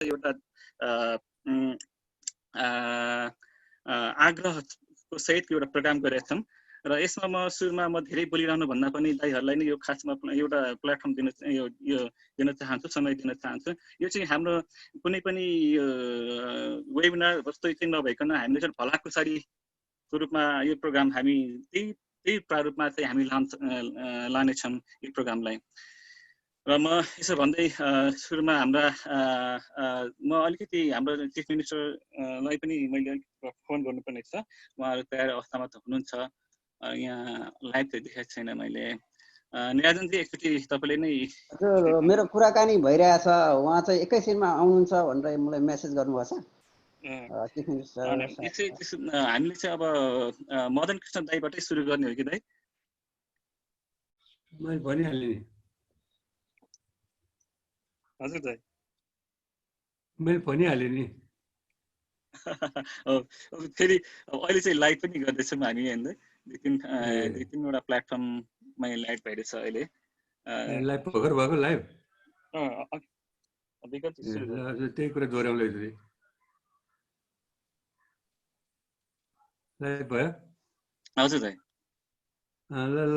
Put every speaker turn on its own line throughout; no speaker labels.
एउटा आग्रहको सहितको एउटा प्रोग्राम गरेका छौँ र यसमा म धेरै बोलिरहनु भन्दा पनि दाइहरूलाई नै यो खासमा एउटा प्लेटफर्म दिन चाहन्छु, समय दिन चाहन्छु। यो चाहिँ हाम्रो कुनै पनि वेबिनार जस्तो चाहिँ नभइकन हामीले चाहिँ भलाकुसारीको रूपमा यो प्रोग्राम हामी त्यही प्रारूपमा चाहिँ हामी लानेछौँ यो प्रोग्रामलाई। र म यसो भन्दै सुरुमा म अलिकति हाम्रो चिफ मिनिस्टरलाई पनि मैले फोन गर्नुपर्ने छ। उहाँहरू तयार अवस्थामा त हुनुहुन्छ, यहाँ लाइभ चाहिँ देखाएको छैन मैले। निराजनजी एकचोटि तपाईँले नै
हजुर, मेरो कुराकानी भइरहेछ, उहाँ चाहिँ एकैछिनमा आउनुहुन्छ भनेर मलाई मेसेज गर्नुभएको छ चिफ मिनिस्टर।
हामीले चाहिँ अब मदन कृष्ण दाईबाटै सुरु गर्ने हो कि दाई?
मैले भनिहालेँ नि।
हजुर दाई,
मैले भनिहालेँ नि।
फेरि अहिले चाहिँ लाइभ पनि गर्दैछौँ हामी होइन, दुई तिनवटा प्लेटफर्ममा लाइभ भइरहेछ अहिले।
लाइभ भर्खर भएको लाइभ त्यही कुरा दोहोऱ्याउँदै थिएँ। लाइभ भयो?
हजुर दाइ।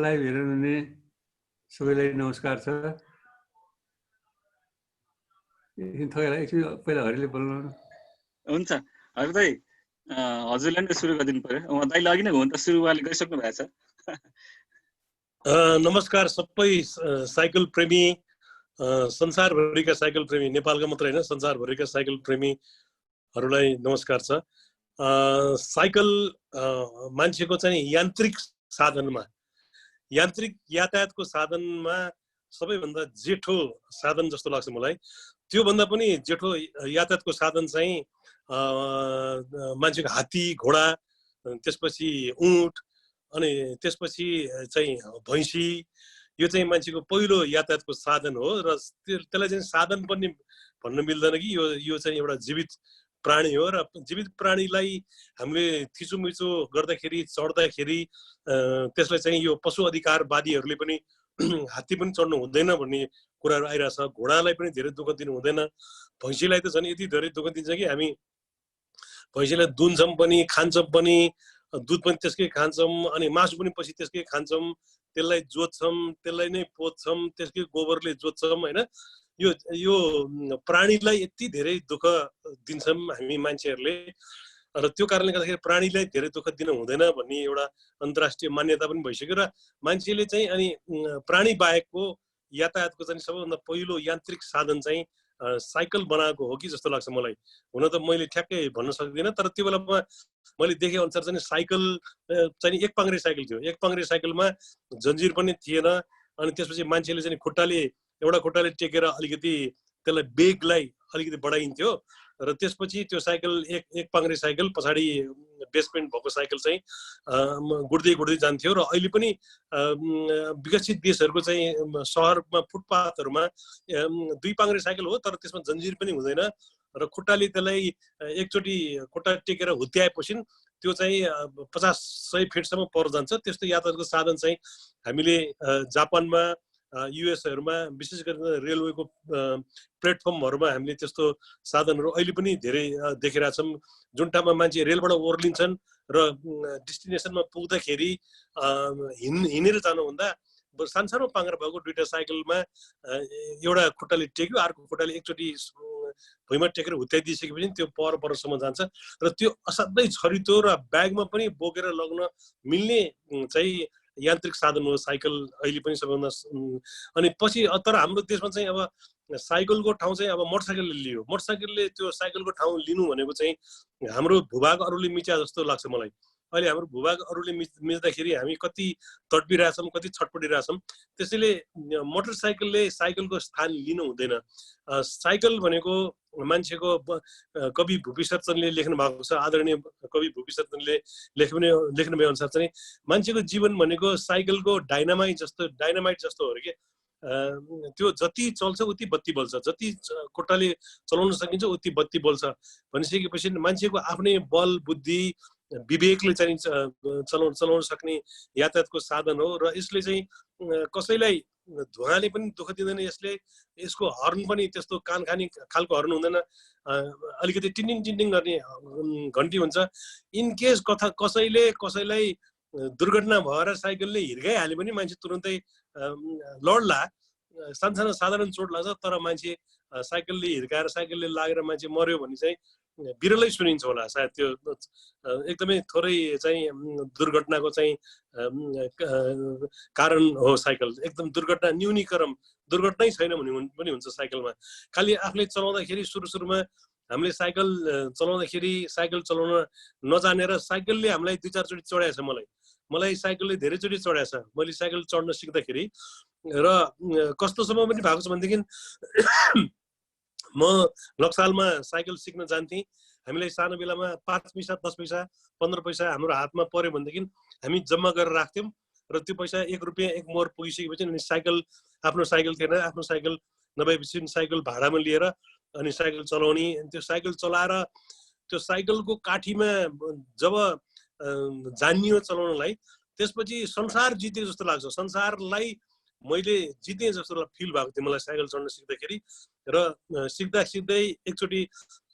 लाइभ हेर्नुहुने सबैलाई नमस्कार छ। एकछिन पहिला हरिले बोल्नु।
हुन्छ हरि दाइ, हजुरले नै सुरु गरिदिनु पर्यो। दाइले अघि नै हुन त सुरु उहाँले गरिसक्नु भएको छ।
नमस्कार सबै साइकल प्रेमी, संसारभरिका साइकल प्रेमी, नेपालका मात्र होइन संसारभरिका साइकल प्रेमीहरूलाई नमस्कार छ। साइकल मान्छेको चाहिँ यान्त्रिक साधनमा, यान्त्रिक यातायातको साधनमा सबैभन्दा जेठो साधन जस्तो लाग्छ मलाई। त्योभन्दा पनि जेठो यातायातको साधन चाहिँ मान्छेको हात्ती, घोडा, त्यसपछि ऊँट, अनि त्यसपछि चाहिँ भैँसी। यो चाहिँ मान्छेको पहिलो यातायातको साधन हो र त्यसलाई चाहिँ साधन पनि भन्न मिल्दैन कि यो चाहिँ एउटा जीवित प्राणी हो। र जीवित प्राणीलाई हामीले थिचोमिचो गर्दाखेरि, चढ्दाखेरि त्यसलाई चाहिँ यो पशु अधिकारवादीहरूले पनि हात्ती पनि चढ्नु हुँदैन भन्ने कुराहरू आइरहेछ। घोडालाई पनि धेरै दुःख दिनु हुँदैन। भैँसीलाई त झन् यति धेरै दुःख दिन्छ कि हामी भैँसीलाई दुन्छौँ पनि, खान्छौँ पनि, दुध पनि त्यसकै खान्छौँ, अनि मासु पनि पछि त्यसकै खान्छौँ, त्यसलाई जोत्छौँ, त्यसलाई नै पोत्छौँ, त्यसकै गोबरले जोत्छौँ होइन। यो प्राणीलाई यति धेरै दुःख दिन्छौँ हामी मान्छेहरूले, र त्यो कारणले गर्दाखेरि प्राणीलाई धेरै दुःख दिन हुँदैन भन्ने एउटा अन्तर्राष्ट्रिय मान्यता पनि भइसक्यो। र मान्छेले चाहिँ अनि प्राणी बाहेकको यातायातको चाहिँ सबैभन्दा पहिलो यान्त्रिक साधन चाहिँ साइकल बनाएको हो कि जस्तो लाग्छ मलाई। हुन त मैले ठ्याक्कै भन्न सक्दिनँ, तर त्यो बेलामा मैले देखे अनुसार चाहिँ साइकल चाहिँ एक पाङ्ग्रे साइकल थियो। एक पाङ्ग्रे साइकलमा जन्जिर पनि थिएन, अनि त्यसपछि मान्छेले चाहिँ एउटा खुट्टाले टेकेर अलिकति त्यसलाई बेगलाई अलिकति बढाइन्थ्यो, र त्यसपछि त्यो साइकल एक पाङ्ग्रे साइकल पछाडि बेसमेन्ट भएको साइकल चाहिँ गुड्दै जान्थ्यो। र अहिले पनि विकसित देशहरूको चाहिँ सहरमा फुटपाथहरूमा दुई पाङ्ग्रे साइकल हो, तर त्यसमा जन्जिर पनि हुँदैन, र खुट्टाले त्यसलाई एकचोटि खुट्टा टेकेर हुत्याएपछि त्यो चाहिँ 50-100 फिटसम्म पर जान्छ। त्यस्तो यातायातको साधन चाहिँ हामीले जापानमा, युएसहरूमा, विशेष गरेर रेलवेको प्लेटफर्महरूमा हामीले त्यस्तो साधनहरू अहिले पनि धेरै देखिरहेछौँ। जुन ठाउँमा मान्छे रेलबाट ओर्लिन्छन् र डेस्टिनेसनमा पुग्दाखेरि हिँडेर जानुभन्दा सानो पाङ्ग्रा भएको दुईवटा साइकलमा एउटा खुट्टाले टेक्यो, अर्को खुट्टाले एकचोटि भुइँमा टेकेर हुत्याइदिइसकेपछि त्यो परसम्म जान्छ। र त्यो असाध्यै छरितो र ब्यागमा पनि बोकेर लग्न मिल्ने चाहिँ यान्त्रिक साधन हो साइकल अहिले पनि सबैभन्दा। अनि पछि तर हाम्रो देशमा चाहिँ अब साइकलको ठाउँ चाहिँ अब मोटरसाइकलले लियो। मोटरसाइकलले त्यो साइकलको ठाउँ लिनु भनेको चाहिँ हाम्रो भूभाग अरूले मिच्या जस्तो लाग्छ मलाई। अहिले हाम्रो भूभाग अरूले मिच्दाखेरि हामी कति तडपिरहेछौँ, कति छटपटिरहेछौँ। त्यसैले मोटरसाइकलले साइकलको स्थान लिनु हुँदैन। साइकल भनेको मान्छेको कवि भुपी शेरचनले लेख्नु भएको छ, आदरणीय कवि भुपी शेरचनले लेख्नु भए अनुसार चाहिँ मान्छेको जीवन भनेको साइकलको डाइनामाइट जस्तो हो कि त्यो जति चल्छ उति बत्ती बल्छ, जति खुट्टाले चलाउन सकिन्छ उति बत्ती बल्छ भनिसकेपछि मान्छेको आफ्नै बल बुद्धि विवेकले चाहिँ चलाउन सक्ने यातायातको साधन हो र यसले चाहिँ कसैलाई धुवाले पनि दुःख दिँदैन। यसको हर्न पनि त्यस्तो कान खाने खालको हर्न हुँदैन, अलिकति टिन्टिङ टिन्टिङ गर्ने घन्टी हुन्छ। इन केस कसैलाई दुर्घटना भएर साइकलले हिर्काइहाल्यो भने मान्छे तुरुन्तै लड्ला, सानो साधारण चोट लाग्छ, तर मान्छे साइकलले हिर्काएर साइकलले लागेर मान्छे मर्यो भने चाहिँ बिरलै सुनिन्छ होला सायद। त्यो एकदमै थोरै चाहिँ दुर्घटनाको चाहिँ कारण हो साइकल। एकदम दुर्घटना न्यूनीकरण, दुर्घटनै छैन भने पनि हुन्छ साइकलमा। खालि आफूले चलाउँदाखेरि सुरुमा हामीले साइकल चलाउँदाखेरि साइकल चलाउन नजानेर साइकलले हामीलाई 2-4 चोटि चढाएछ। मलाई साइकलले धेरैचोटि चढाएछ। मैले साइकल चढ्न सिक्दाखेरि र कस्तोसम्म पनि भएको छ भनेदेखि म नक्सालमा साइकल सिक्न जान्थेँ। हामीलाई सानो बेलामा 5 पैसा 10 पैसा 15 पैसा हाम्रो हातमा पर्यो भनेदेखि हामी जम्मा गरेर राख्थ्यौँ र त्यो पैसा 1 रुपियाँ 1 मोहर पुगिसकेपछि अनि आफ्नो साइकल थिएन, आफ्नो साइकल नभएपछि साइकल भाडामा लिएर अनि साइकल चलाउने। त्यो साइकल चलाएर त्यो साइकलको काठीमा जब जानियो चलाउनलाई, त्यसपछि संसार जिते जस्तो लाग्छ। संसारलाई मैले जिते जस्तो फिल भएको थियो मलाई साइकल चढ्न सिक्दाखेरि। र सिक्दै एकचोटि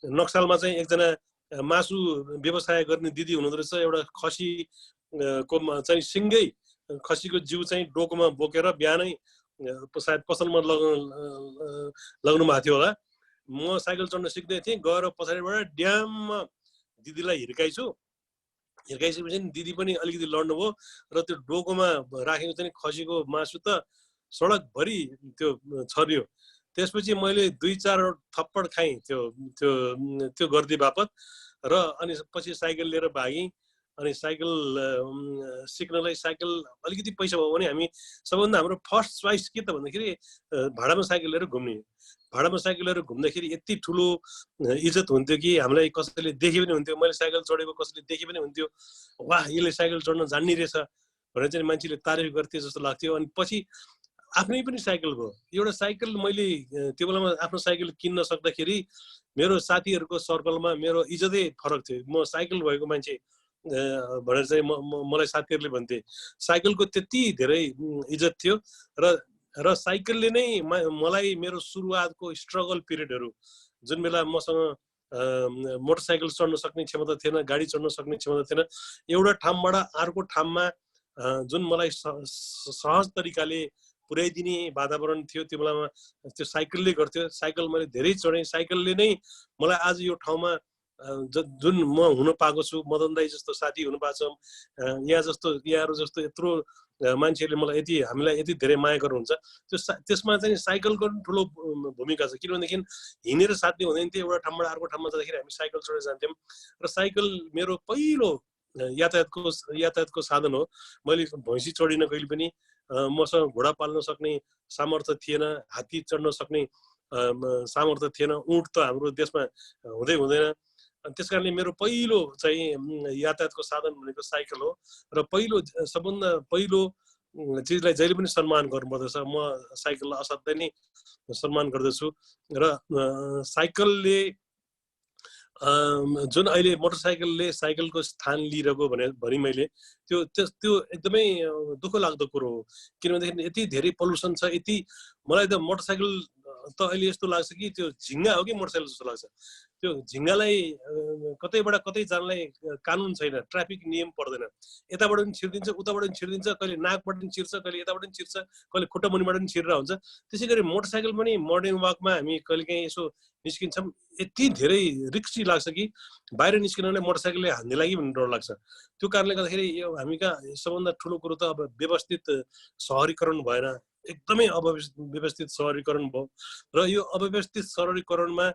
नक्सालमा चाहिँ एकजना मासु व्यवसाय गर्ने दिदी हुनुहुँदो रहेछ। एउटा खसीको चाहिँ सिङ्गै खसीको जिउ चाहिँ डोकोमा बोकेर बिहानै सायद पसलमा लग्नु भएको थियो होला। म साइकल चढ्न सिक्दै थिएँ, गएर पछाडिबाट ड्याममा दिदीलाई हिर्काइसकेपछि दिदी पनि अलिकति लड्नुभयो र त्यो डोकोमा राखेको चाहिँ खसीको मासु त सडकभरि त्यो छरियो। त्यसपछि मैले 2-4 थप्पड खाएँ त्यो गर्दी बापत र अनि पछि साइकल लिएर भागेँ। अनि साइकल सिक्नलाई साइकल अलिकति पैसा भयो भने हामी सबभन्दा हाम्रो फर्स्ट चोइस के त भन्दाखेरि भाडामा साइकल लिएर घुम्ने। भाडामा साइकल लिएर घुम्दाखेरि यति ठुलो इज्जत हुन्थ्यो कि हामीलाई कसैले देखे पनि हुन्थ्यो। मैले साइकल चढेको कसैले देखे पनि हुन्थ्यो, वाह यसले साइकल चढ्न जान्ने रहेछ भनेर चाहिँ मान्छेले तारिफ गर्थे जस्तो लाग्थ्यो। अनि पछि आफ्नै पनि साइकल भयो। एउटा साइकल मैले त्यो बेलामा आफ्नो साइकल किन्न सक्दाखेरि मेरो साथीहरूको सर्कलमा मेरो इज्जतै फरक थियो। म साइकल भएको मान्छे भनेर चाहिँ मलाई साथीहरूले भन्थे। साइकलको त्यति धेरै इज्जत थियो र साइकलले नै मलाई मेरो सुरुवातको स्ट्रगल पिरियडहरू, जुन बेला मसँग मोटरसाइकल चढ्न सक्ने क्षमता थिएन, गाडी चढ्न सक्ने क्षमता थिएन, एउटा ठाउँबाट अर्को ठाउँमा जुन मलाई सहज तरिकाले पुर्याइदिने वातावरण थियो त्यो बेलामा त्यो साइकलले गर्थ्यो। साइकल मैले धेरै चढेँ। साइकलले नै मलाई आज यो ठाउँमा जुन म हुन पाएको छु, मदन दाई जस्तो साथी हुनु पाएको छ, यहाँहरू जस्तो यत्रो मान्छेहरूले मलाई हामीलाई यति धेरै माया गर्नुहुन्छ, त्यसमा चाहिँ साइकलको ठुलो भूमिका छ। किनभनेदेखि हिँडेर साथी हुँदैन थियो। एउटा ठाउँबाट अर्को ठाउँमा जाँदाखेरि हामी साइकल चढेर जान्थ्यौँ र साइकल मेरो पहिलो यातायातको साधन हो। मैले भैँसी चढिन कहिले पनि, मसँग घोडा पाल्न सक्ने सामर्थ्य थिएन, हात्ती चढ्न सक्ने सामर्थ्य थिएन, ऊँट त हाम्रो देशमा हुँदैन। त्यस कारणले मेरो पहिलो चाहिँ यातायातको साधन भनेको साइकल हो र सबभन्दा पहिलो चिजलाई जहिले पनि सम्मान गर्नुपर्दछ। म साइकललाई असाध्यै नै सम्मान गर्दछु र साइकलले जुन अहिले मोटरसाइकलले साइकलको स्थान लिइरहेको भने मैले त्यो एकदमै दुःख लाग्दो कुरो हो। किनभनेदेखि यति धेरै पल्युसन छ, मलाई त मोटरसाइकल त अहिले यस्तो लाग्छ कि त्यो झिङ्गा हो कि मोटरसाइकल जस्तो लाग्छ। त्यो झिङ्गालाई कतैबाट कतै जानलाई कानुन छैन, ट्राफिक नियम पर्दैन। यताबाट पनि छिर्दिन्छ, उताबाट पनि छिर्दिन्छ, कहिले नाकबाट पनि छिर्छ, कहिले यताबाट पनि छिर्छ, कहिले खुट्टा मुनिबाट पनि छिरेर हुन्छ। त्यसै गरी मोटरसाइकल पनि मर्निङ वाकमा हामी कहिलेकाहीँ यसो निस्किन्छौँ, यति धेरै रिक्सी लाग्छ कि बाहिर निस्किनलाई मोटरसाइकलले हान्ने लागि पनि डर लाग्छ। त्यो कारणले गर्दाखेरि यो हामी कहाँ सबभन्दा ठुलो कुरो त अब व्यवस्थित सहरीकरण भएन, एकदमै अव्यवस्थित सहरीकरण भयो र यो अव्यवस्थित सहरीकरणमा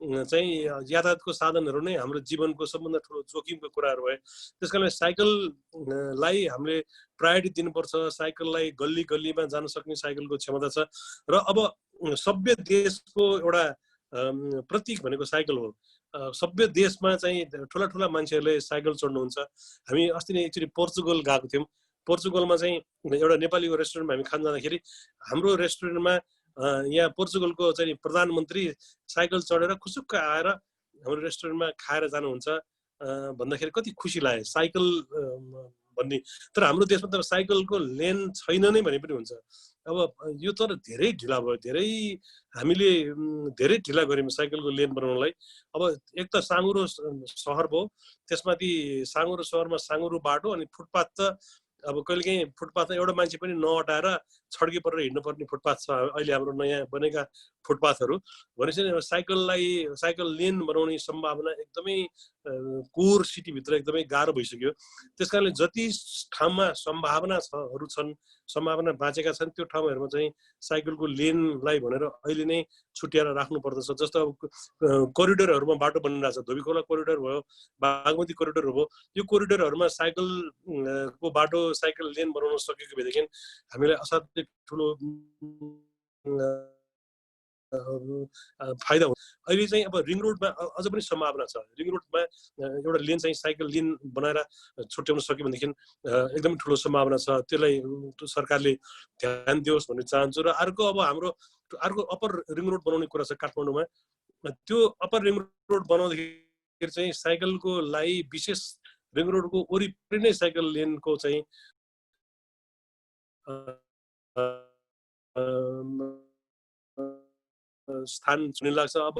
चाहिँ यातायातको साधनहरू नै हाम्रो जीवनको सबभन्दा ठुलो जोखिमको कुराहरू भए। त्यस कारणले साइकललाई हामीले प्रायोरिटी दिनुपर्छ। साइकललाई गल्ली गल्लीमा जान सक्ने साइकलको क्षमता छ र अब सभ्य देशको एउटा प्रतीक भनेको साइकल हो। सभ्य देशमा चाहिँ ठुला ठुला मान्छेहरूले साइकल चढ्नुहुन्छ। हामी अस्ति नै एकचोटि पोर्चुगल गएको थियौँ। पोर्चुगलमा चाहिँ एउटा नेपालीको रेस्टुरेन्टमा हामी खान जाँदाखेरि हाम्रो रेस्टुरेन्टमा यहाँ पोर्चुगलको चाहिँ प्रधानमन्त्री साइकल चढेर खुसुक्क आएर हाम्रो रेस्टुरेन्टमा खाएर जानुहुन्छ भन्दाखेरि कति खुसी लाग्यो साइकल भन्ने। तर हाम्रो देशमा त साइकलको लेन छैन नै भने पनि हुन्छ। अब यो तर धेरै ढिला भयो, हामीले धेरै ढिला गऱ्यौँ साइकलको लेन बनाउनलाई। अब एक त साँगुरो सहर भयो, त्यसमाथि साँगुरो सहरमा साँगुरो बाटो, अनि फुटपाथ त अब कहिलेकाहीँ फुटपाथमा एउटा मान्छे पनि नअटाएर छड्के परेर हिँड्नुपर्ने फुटपाथ छ अहिले हाम्रो नयाँ बनेका फुटपाथहरू। भनेपछि साइकल लेन बनाउने सम्भावना एकदमै कोर सिटीभित्र एकदमै गाह्रो भइसक्यो। त्यस कारणले जति ठाउँमा सम्भावना बाँचेका छन् त्यो ठाउँहरूमा चाहिँ साइकलको लेनलाई भनेर अहिले नै छुट्याएर राख्नु पर्दछ। जस्तो अब कोरिडोरहरूमा बाटो बनिरहेछ, धोबीखोला कोरिडोर भयो, बागमती कोरिडोर भयो, यो कोरिडोरहरूमा साइकलको बाटो साइकल लेन बनाउन सकेको भएदेखि हामीलाई असाध्यै ठुलो फाइदा हुन्छ। अहिले चाहिँ अब रिङ रोडमा अझ पनि सम्भावना छ, रिङ रोडमा एउटा लेन चाहिँ साइकल लेन बनाएर छुट्याउन सक्यो भनेदेखि एकदमै ठुलो सम्भावना छ। त्यसलाई सरकारले ध्यान दियोस् भन्ने चाहन्छु। र अब हाम्रो अप्पर रिङ रोड बनाउने कुरा छ काठमाडौँमा। त्यो अप्पर रिङ रोड बनाउँदाखेरि चाहिँ साइकलको लागि विशेष रिङ रोडको वरिपरि नै साइकल लेनको चाहिँ स्थान सुनिन लाग्छ। अब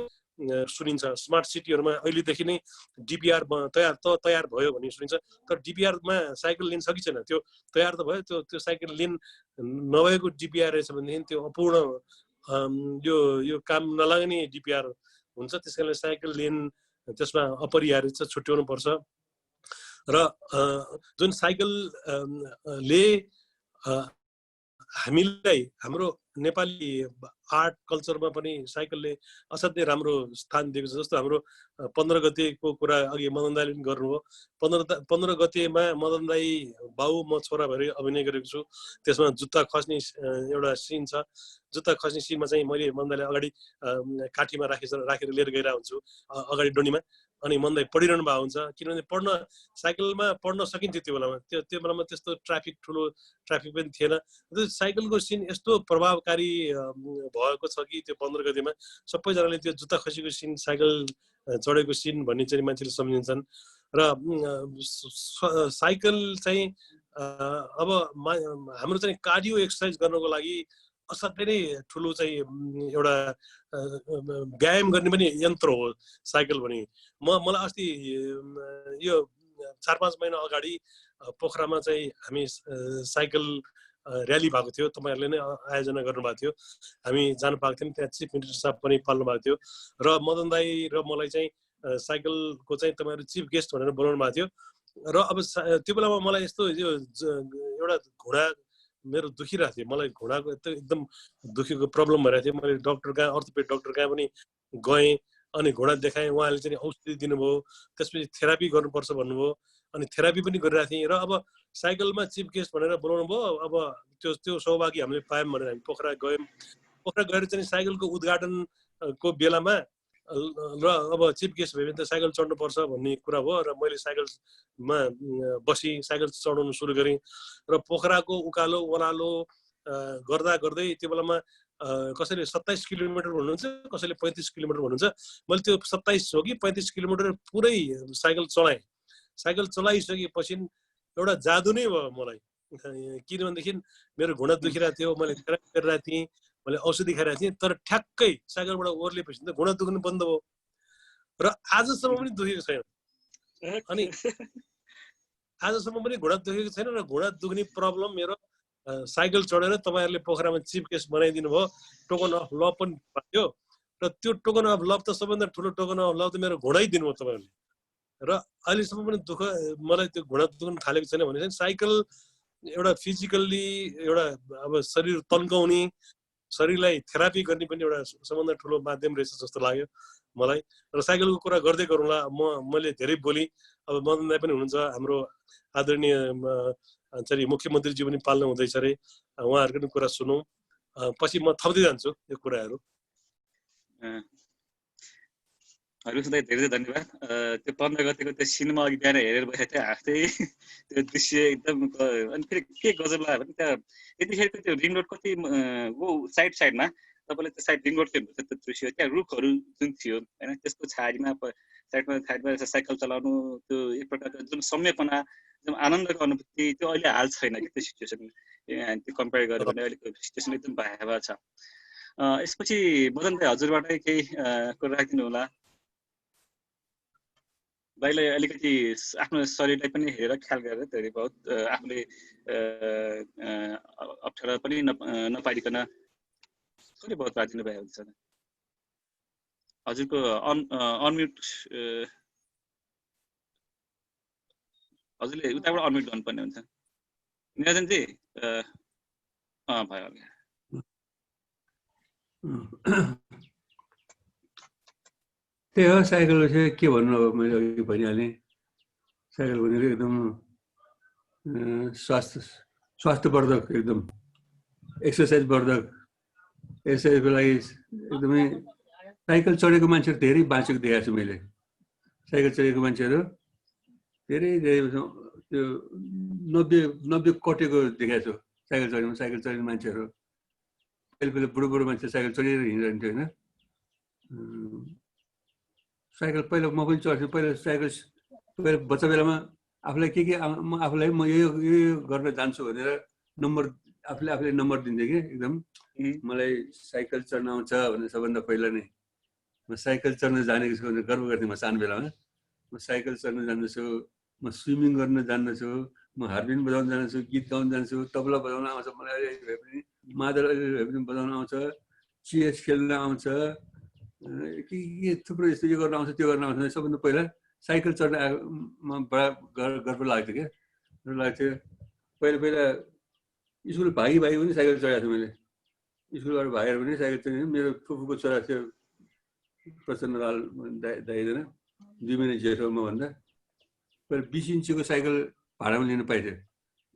सुनिन्छ स्मार्ट सिटीहरूमा अहिलेदेखि नै डिपिआर तयार भयो भन्ने सुनिन्छ। तर डिपिआरमा साइकल लेन छ कि छैन, त्यो तयार त भयो, त्यो साइकल लेन नभएको डिपिआर रहेछ भनेदेखि त्यो अपूर्ण यो काम नलाग्ने डिपिआर हुन्छ। त्यस कारणले साइकल लेन त्यसमा अपरिहार्य छ, छुट्याउनु पर्छ। र जुन साइकलले हामीलाई हाम्रो नेपाली आर्ट कल्चरमा पनि साइकलले असाध्यै राम्रो स्थान दिएको छ। जस्तो हाम्रो 15 गतेको कुरा अघि मदन दाइले पनि गर्नुभयो। 15 गतेमा मदन दाइ बाउ म छोरा भएर अभिनय गरेको छु। त्यसमा जुत्ता खस्ने एउटा सिन छ। जुत्ता खस्ने सिनमा चाहिँ मैले मदन दाइलाई अगाडि काठीमा राखेर लिएर गइरहेको हुन्छु अगाडि डोनीमा, अनि मन दाइ पढिरहनु भएको हुन्छ। किनभने साइकलमा पढ्न सकिन्थ्यो त्यो बेलामा, त्यो बेलामा त्यस्तो ठुलो ट्राफिक पनि थिएन। साइकलको सिन यस्तो प्रभावकारी भएको छ कि त्यो 15 गतेमा सबैजनाले त्यो जुत्ता खसेको सिन, साइकल चढेको सिन भन्ने चाहिँ मान्छेले सम्झिन्छन्। र साइकल चाहिँ अब हाम्रो चाहिँ कार्डियो एक्सर्साइज गर्नको लागि असाध्यै नै ठुलो चाहिँ एउटा व्यायाम गर्ने पनि यन्त्र हो साइकल पनि। मलाई अस्ति यो 4-5 महिना अगाडि पोखरामा चाहिँ हामी साइकल र्याली भएको थियो, तपाईँहरूले नै आयोजना गर्नुभएको थियो। हामी जानु पाएको थियौँ, त्यहाँ चिफ मिनिस्टर साहब पनि पाल्नु भएको थियो। र मदन दाई र मलाई चाहिँ साइकलको चाहिँ तपाईँहरू चिफ गेस्ट भनेर बोलाउनु भएको थियो। र अब त्यो बेलामा मलाई यस्तो यो एउटा घुँडा मेरो दुखिरहेको थियो, मलाई घुँडाको एकदम दुखेको प्रब्लम भइरहेको थियो। मैले डक्टर कहाँ, अर्थोपेड डक्टर कहाँ पनि गएँ, अनि घुँडा देखाएँ। उहाँले चाहिँ औषधि दिनुभयो, त्यसपछि थेरापी गर्नुपर्छ भन्नुभयो, अनि थेरापी पनि गरिरहेको थिएँ। र अब साइकलमा चिफ गेस्ट भनेर बोलाउनु भयो। अब त्यो सौभाग्य हामीले पायौँ भनेर हामी पोखरा गयौँ। पोखरा गएर चाहिँ साइकलको उद्घाटनको बेलामा र अब चिफ गेस्ट भयो भने त साइकल चढ्नुपर्छ भन्ने कुरा भयो। र मैले साइकलमा बसेँ, साइकल चढाउनु सुरु गरेँ। र पोखराको उकालो ओह्रालो गर्दै त्यो बेलामा कसैले 27 किलोमिटर भन्नुहुन्छ, कसैले 35 किलोमिटर भन्नुहुन्छ। मैले त्यो 27 हो कि 35 किलोमिटर पुरै साइकल चलाएँ। साइकल चलाइसकेपछि एउटा जादु नै भयो मलाई। किनभनेदेखि मेरो घुँडा दुखिरहेको थियो, मैले थेरापी गरिरहेको थिएँ, मैले औषधि खाइरहेको थिएँ। तर ठ्याक्कै साइकलबाट ओर्लेपछि त घुँडा दुख्नु बन्द भयो र आजसम्म पनि दुखेको छैन। अनि आजसम्म पनि घुँडा दुखेको छैन। र घुँडा दुख्ने प्रब्लम मेरो साइकल चढेर तपाईँहरूले पोखरामा चिफ गेस्ट बनाइदिनु भयो, टोकन अफ लभ पनि थियो। र त्यो टोकन अफ लभ त सबभन्दा ठुलो टोकन अफ लभ त मेरो घुँडै दिनुभयो तपाईँहरूले। र अहिलेसम्म पनि मलाई त्यो घुँडा दुख्न थालेको छैन भने चाहिँ साइकल एउटा फिजिकल्ली एउटा अब शरीर तन्काउने, शरीरलाई थेरापी गर्ने पनि एउटा सबभन्दा ठुलो माध्यम रहेछ जस्तो लाग्यो मलाई। र साइकलको कुरा गर्दै गरौँला, मैले धेरै बोलेँ। अब मदन दाइ पनि हुनुहुन्छ, हाम्रो आदरणीय चाहिँ मुख्यमन्त्रीजी पनि पाल्नु हुँदैछ अरे, उहाँहरूको पनि कुरा सुनौँ। पछि म थप्दै जान्छु यो कुराहरू।
हरिवंश दाइ धेरै धन्यवाद। त्यो 15 गतेको त्यो सिनेमा अघि बिहान हेरेर बसेको थिएँ, हाँस्दै त्यो दृश्य एकदम। अनि फेरि के गजब लाग्यो भने त्यहाँ यतिखेरको त्यो रिङ रोड कति साइडमा तपाईँले त्यो साइड रिङ रोड त्यो दृश्य, त्यहाँ रुखहरू जुन थियो होइन, त्यसको छाडीमा साइडमा साइकल चलाउनु त्यो एक प्रकारको जुन सौम्यपना जुन आनन्दको अनुभूति त्यो अहिले हाल छैन कि त्यो सिचुएसन त्यो कम्पेयर गर्यो भने अहिलेको सिचुएसन एकदम भयावह छ। यसपछि मदन भाइ हजुरबाटै केही कुरा राखिदिनु होला। भाइलाई अलिकति आफ्नो शरीरलाई पनि हेरेर ख्याल गरेर धेरै बहुत आफूले अप्ठ्यारो पनि नपारिकन थोरै बहुत राखिदिनु भए हुन्छ। हजुरको अनम्युट हजुरले उताबाट अनम्युट गर्नुपर्ने हुन्छ। निरञ्जनजी भयो
त्यही हो साइकल चाहिँ के भन्नु अब मैले अघि भनिहालेँ साइकल भनेको एकदम स्वास्थ्यवर्धक एकदम एक्सर्साइजवर्धक एक्सर्साइजको लागि एकदमै साइकल चढेको मान्छेहरू धेरै बाँचेको देखाएको छु मैले। साइकल चढेको मान्छेहरू धेरै त्यो 90 कटेको देखाएको छु साइकल चढ्ने मान्छेहरू। पहिले बुढो मान्छे साइकल चढेर हिँडिरहन्थ्यो होइन। साइकल पहिला म पनि चढ्थेँ। पहिला बच्चा बेलामा आफूलाई के आफूलाई म यो गर्न जान्छु भनेर नम्बर आफूले नम्बर दिन्थेँ कि एकदम मलाई साइकल चढ्न आउँछ भनेर सबभन्दा पहिला नै म साइकल चढ्न जानेको छु भनेर गर्व गर्थेँ। म सानो बेलामा म साइकल चढ्न जान्दछु, म स्विमिङ गर्न जान्दछु, म हार्मोनियम बजाउन जान्दछु, गीत गाउन जान्दछु, तबला बजाउन आउँछ मलाई अलि भए पनि, मादल अलि भए पनि बजाउन आउँछ, चेस खेल्न आउँछ, के थुप्रो यस्तो यो गर्न आउँछ त्यो गर्न आउँछ। सबभन्दा पहिला साइकल चढ्न बडा गर्व लाग्थ्यो क्या। गर्व लाग्थ्यो। पहिला स्कुल भागी पनि साइकल चढाएको छु मैले। स्कुलबाट भागेर पनि साइकल चढेँ। मेरो फुपूको छोरा थियो प्रचण्डलाल दाइजना 2 महिना जेठो मभन्दा। पहिला 20 इन्चीको साइकल भाडामा लिन पाइथ्यो।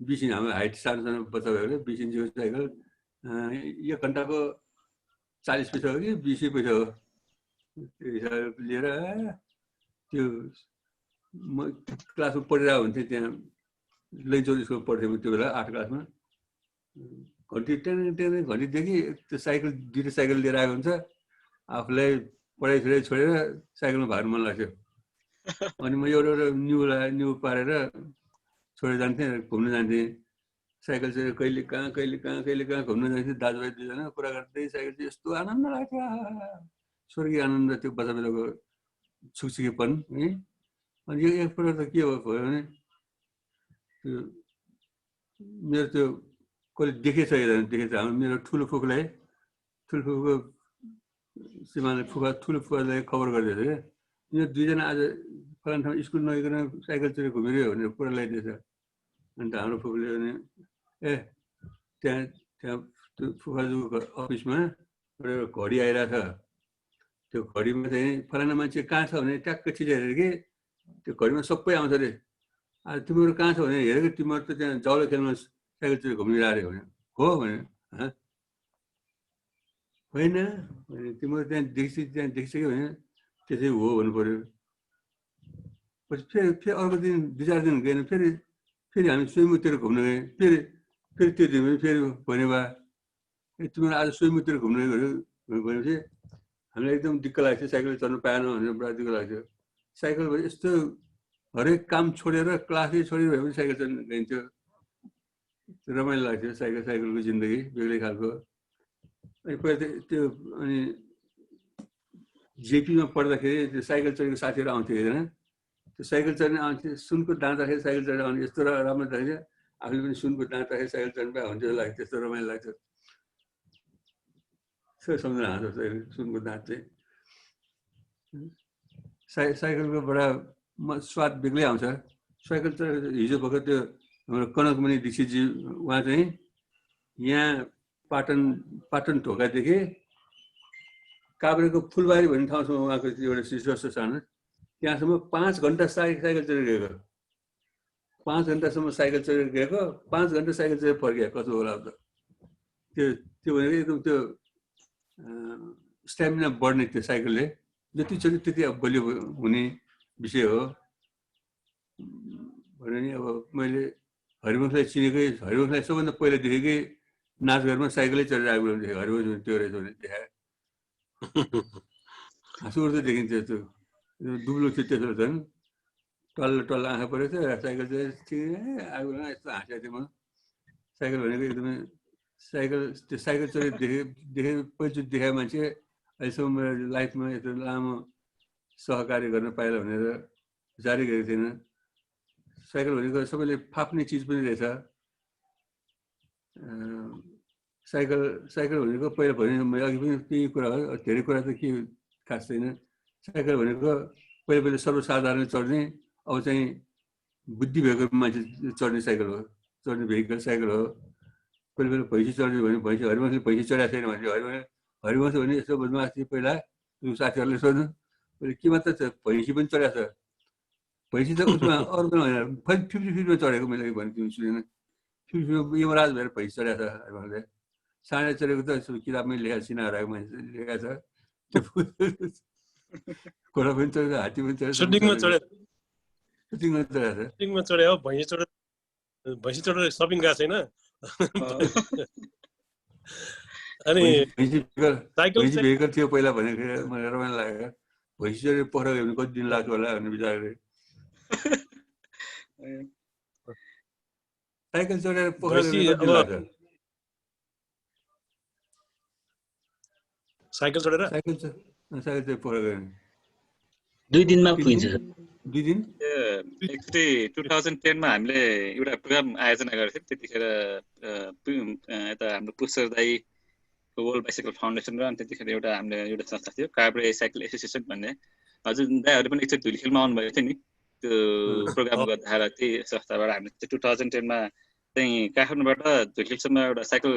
20 इन्च हाम्रो हाइट सानो बच्चा भएको 20 इन्चीको साइकल 1 घन्टाको 40 पैसा हो कि 20 पैसा हो। त्यो हिसाब लिएर त्यो म क्लासमा पढिरहेको हुन्थेँ। त्यहाँ लैनचौर स्कुलमा पढ्थेँ म त्यो बेला 8 क्लासमा। घन्टी टेन घन्टीदेखि त्यो साइकल 2टा साइकल लिएर आएको हुन्छ। आफूलाई पढाइ छोडेर साइकलमा भाग्नु मन लाग्थ्यो। अनि म एउटा न्यु पारेर छोडेर जान्थेँ, घुम्न जान्थेँ। साइकल चाहिँ कहिले कहाँ घुम्न जान्थेँ। दाजुभाइ 2जना कुरा गर्दै साइकल चाहिँ यस्तो आनन्द लाग्थ्यो। स्वर्गीय आनन्द त्यो बच्चा बेलाको छुकछुकीपन है। अनि यो एक प्रकार त के भयो भने त्यो मेरो त्यो कसले देखेछ हाम्रो मेरो ठुलो फुपूको श्रीमानले ठुलो फुपूलाई खबर गरिदिएछ क्या। यो 2जना आज फलाना ठाउँ स्कुल नगइकन साइकल चढेर घुमिरह्यो भनेर कुरा लगाइदिएछ। अन्त हाम्रो फुपूले भने त्यहाँ त्यो फुपूको अफिसमा एउटा घडी आइरहेछ। त्यो घडीमा चाहिँ फलाना मान्छे कहाँ छ भने ट्याक्क छिटो हेरेर कि त्यो घडीमा सबै आउँछ अरे। आज तिमीहरू कहाँ छ भने हेरेको तिमीहरू त त्यहाँ जौलो खेल्न साइकल चढेर घुमिरहेको अरे भने हो भने होइन भने तिमीहरू त्यहाँ देखिसक्यो भने त्यसै हो भन्नु पर्यो। पछि फेरि अर्को दिन 2-4 दिन गएन। फेरि हामी स्विमिङतिर घुम्न गयौँ। फेरि त्यो दिन फेरि भन्यो बा तिमीहरू आज स्विमिङतिर घुम्न गयो भनेपछि हामीलाई एकदम दिक्क लाग्थ्यो। साइकल चढ्नु पाएन भनेर बडा दिक्क लाग्थ्यो। साइकल यस्तो हरेक काम छोडेर क्लासै छोडेर भए पनि साइकल चढ्न गइन्थ्यो। रमाइलो लाग्थ्यो साइकलको जिन्दगी बेग्लै खालको। अनि पहिला त्यो अनि जेपीमा पढ्दाखेरि त्यो साइकल चढेको साथीहरू आउँथ्यो एकजना। त्यो साइकल चढ्ने आउँथ्यो। सुनको दाँदाखेरि साइकल चढेर आउने यस्तो राम्रो लाग्थ्यो। आफूले पनि सुनको दाँदाखेरि साइकल चढ्नु पाए हुन्थ्यो लाग्थ्यो। त्यस्तो रमाइलो लाग्थ्यो। सम्झना आउँछ सुनको दाँत चाहिँ। साइकलको बडा स्वाद बेग्लै आउँछ। साइकल चढेर हिजो भर्खर त्यो हाम्रो कनकमणि दीक्षितजी उहाँ चाहिँ यहाँ पाटन ढोकादेखि काभ्रेको फुलबारी भन्ने ठाउँसम्म उहाँको एउटा शिष्य सानो त्यहाँसम्म 5 घन्टा साइकल चढेर गएको। 5 घन्टासम्म साइकल चढेर गएको, 5 घन्टा साइकल चढेर फर्किएको। कस्तो होला त त्यो भनेको एकदम त्यो स्ट्यामिना बढ्ने त्यो साइकलले जति चढ्यो त्यति अब बलियो हुने विषय हो भने नि। अब मैले हरिवंशलाई चिनेकै, हरिवंशलाई सबभन्दा पहिला देखेकै नाचघरमा साइकलै चढेर आएको देखेँ। हरिवंश त्यो रहेछ भने देखायो। हाँसो उठ्दो देखिन्थ्यो त्यो दुब्लो थियो त्यसो झन् टल्ल आँखा परेको थियो साइकल चाहिँ आगो यस्तो हाँसेको थिएँ म साइकल भनेको एकदमै त्यो साइकल चोरी पहिलोचोटि देखाएको मान्छे अहिलेसम्म मेरो लाइफमा यत्रो लामो सहकार्य गर्न पाइला भनेर जारी गरेको थिएन साइकल भनेको सबैले फाप्ने चिज पनि रहेछ साइकल भनेको पहिला भने मैले अघि पनि त्यही कुरा हो धेरै कुरा त के खास छैन साइकल भनेको पहिला सर्वसाधारण चढ्ने अब चाहिँ बुद्धि भएको मान्छे चढ्ने साइकल हो चढ्ने भेहिकल साइकल हो पहिला भैँसी चढ्ने भने भैँसी हरिवंशले भैँसी चढाएको छैन भने हरिवंश भने यस्तो बदमास थियो पहिला साथीहरूले सोध्नु मैले के मात्र छ भैँसी पनि चढाएको छ भैँसी त उसमा अर्को होइन 50-50मा चढेको मैले भने तिमी सुनेन 50 यमराज भएर भैँसी चढाएको छ हरिवंशले साँडे चढेको त किताबमै लेखा सिना हराएको मान्छे लेखाएको छ घोडा पनि चढेको हात्ती पनि चढेको
सुटिङमा चढ्यो भैँसी चढेर सपिङ गएको छैन अनि
साइकल भेहिकल थियो पहिला भनेको मलाई रमाइलो लाग्यो भैँसी चढेर पोखरा गयो भने कति दिन लाग्छ होला भन्ने विचार गरेँ साइकल चढेर पोखरा गयो भने कति दिन लाग्छ
साइकल चढेर
पोखरा गयो भने
2 दिनमा पुगिन्छ
2 दिन
एकचोटि 2010 मा हामीले एउटा प्रोग्राम आयोजना गरेको थियौँ त्यतिखेर यता हाम्रो पुष्कर दाई वर्ल्ड बाइसाइकल फाउन्डेसन र अनि त्यतिखेर एउटा हामीले एउटा संस्था थियो काभ्रे साइकल एसोसिएसन भन्ने हजुर दाइहरू पनि एकचोटि धुलीखेलमा आउनुभएको थियो नि त्यो प्रोग्राम गर्दा त्यही संस्थाबाट हामीले 2010 मा चाहिँ काठमाडौँबाट धुलीखेलसम्म एउटा साइकल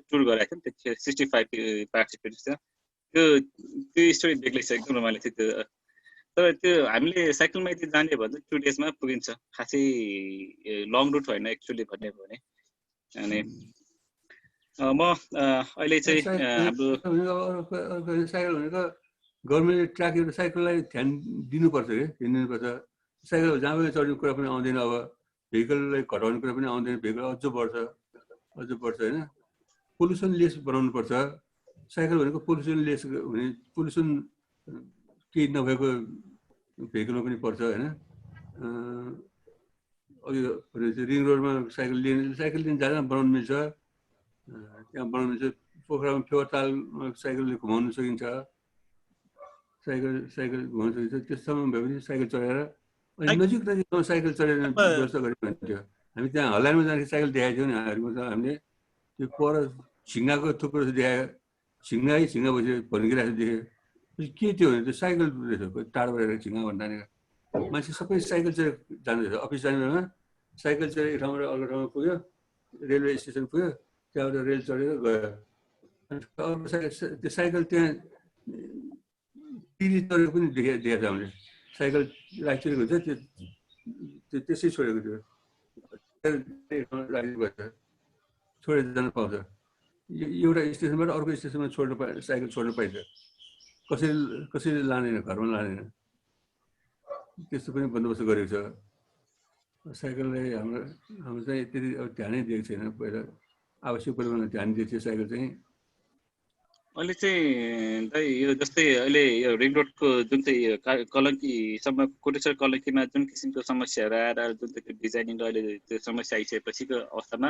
टुर गराएको थियौँ त्यतिखेर 65 पार्टिसिपेन्ट्स थियो त्यो स्टोरी बेग्लै छ एकदम रमाइलो थियो त्यो तर त्यो हामीले साइकलमा यदि जाने भने 2 डेजमा पुगिन्छ खासै लङ रुट होइन एक्चुअली भन्ने हो भने अनि म अहिले चाहिँ हाम्रो
साइकल भनेको गभर्मेन्टले ट्र्याक एउटा साइकललाई ध्यान दिनुपर्छ कि दिनुपर्छ साइकल जहाँ पनि चढ्ने कुरा पनि आउँदैन अब भेहिकललाई घटाउने कुरा पनि आउँदैन भेहिकल अझ बढ्छ होइन पोल्युसन लेस बनाउनु पर्छ साइकल भनेको पोल्युसन लेस हुने पोल्युसन केही नभएको भेहिकलमा पनि पर्छ होइन अघि रिङ रोडमा साइकल लिन जाँदा बनाउनु मिल्छ त्यहाँ बनाउनु मिल्छ पोखरामा फेवारतालमा साइकलले घुमाउनु सकिन्छ साइकल घुमाउनु सकिन्छ त्यससम्म भए पनि साइकल चढाएर अनि नजिकमा साइकल चढाएर व्यवस्था गरेको हुन्थ्यो हामी त्यहाँ हल्लाइनमा जाँदाखेरि साइकल देखाएको थियौँ नि हामीले त्यो पर झिङ्गाको थुप्रो देखायो झिङ्गा भइसक्यो भड्किरहेको देख्यो के थियो भने त्यो साइकल रहेछ टाढोबाट झिङ्गा भन्दा मान्छे सबै साइकल चढेर जाँदैछ अफिस जाने बेलामा साइकल चढेर एक ठाउँबाट अर्को ठाउँमा पुग्यो रेलवे स्टेसन पुग्यो त्यहाँबाट रेल चढेर गयो अर्को त्यो साइकल त्यहाँ तिली चढेको पनि देखेको छ हामीले साइकल राखिदिएको हुन्छ त्यो त्यसै छोडेको थियो छोडेर जान पाउँछ एउटा स्टेसनबाट अर्को स्टेसनमा साइकल छोड्नु पाइन्छ कसैले लाँदैन घरमा लाँदैन त्यस्तो पनि बन्दोबस्त गरेको छ साइकललाई हाम्रो चाहिँ त्यति अब ध्यानै दिएको छैन पहिला आवश्यक परिमाणमा ध्यान दिएको थियो साइकल चाहिँ
अहिले चाहिँ दाइ यो जस्तै अहिले यो रिङ रोडको जुन चाहिँ कलङ्कीसम्म कोटेश्वर कलङ्कीमा जुन किसिमको समस्याहरू आएर जुन चाहिँ डिजाइनिङ र अहिले त्यो समस्या आइसकेपछिको अवस्थामा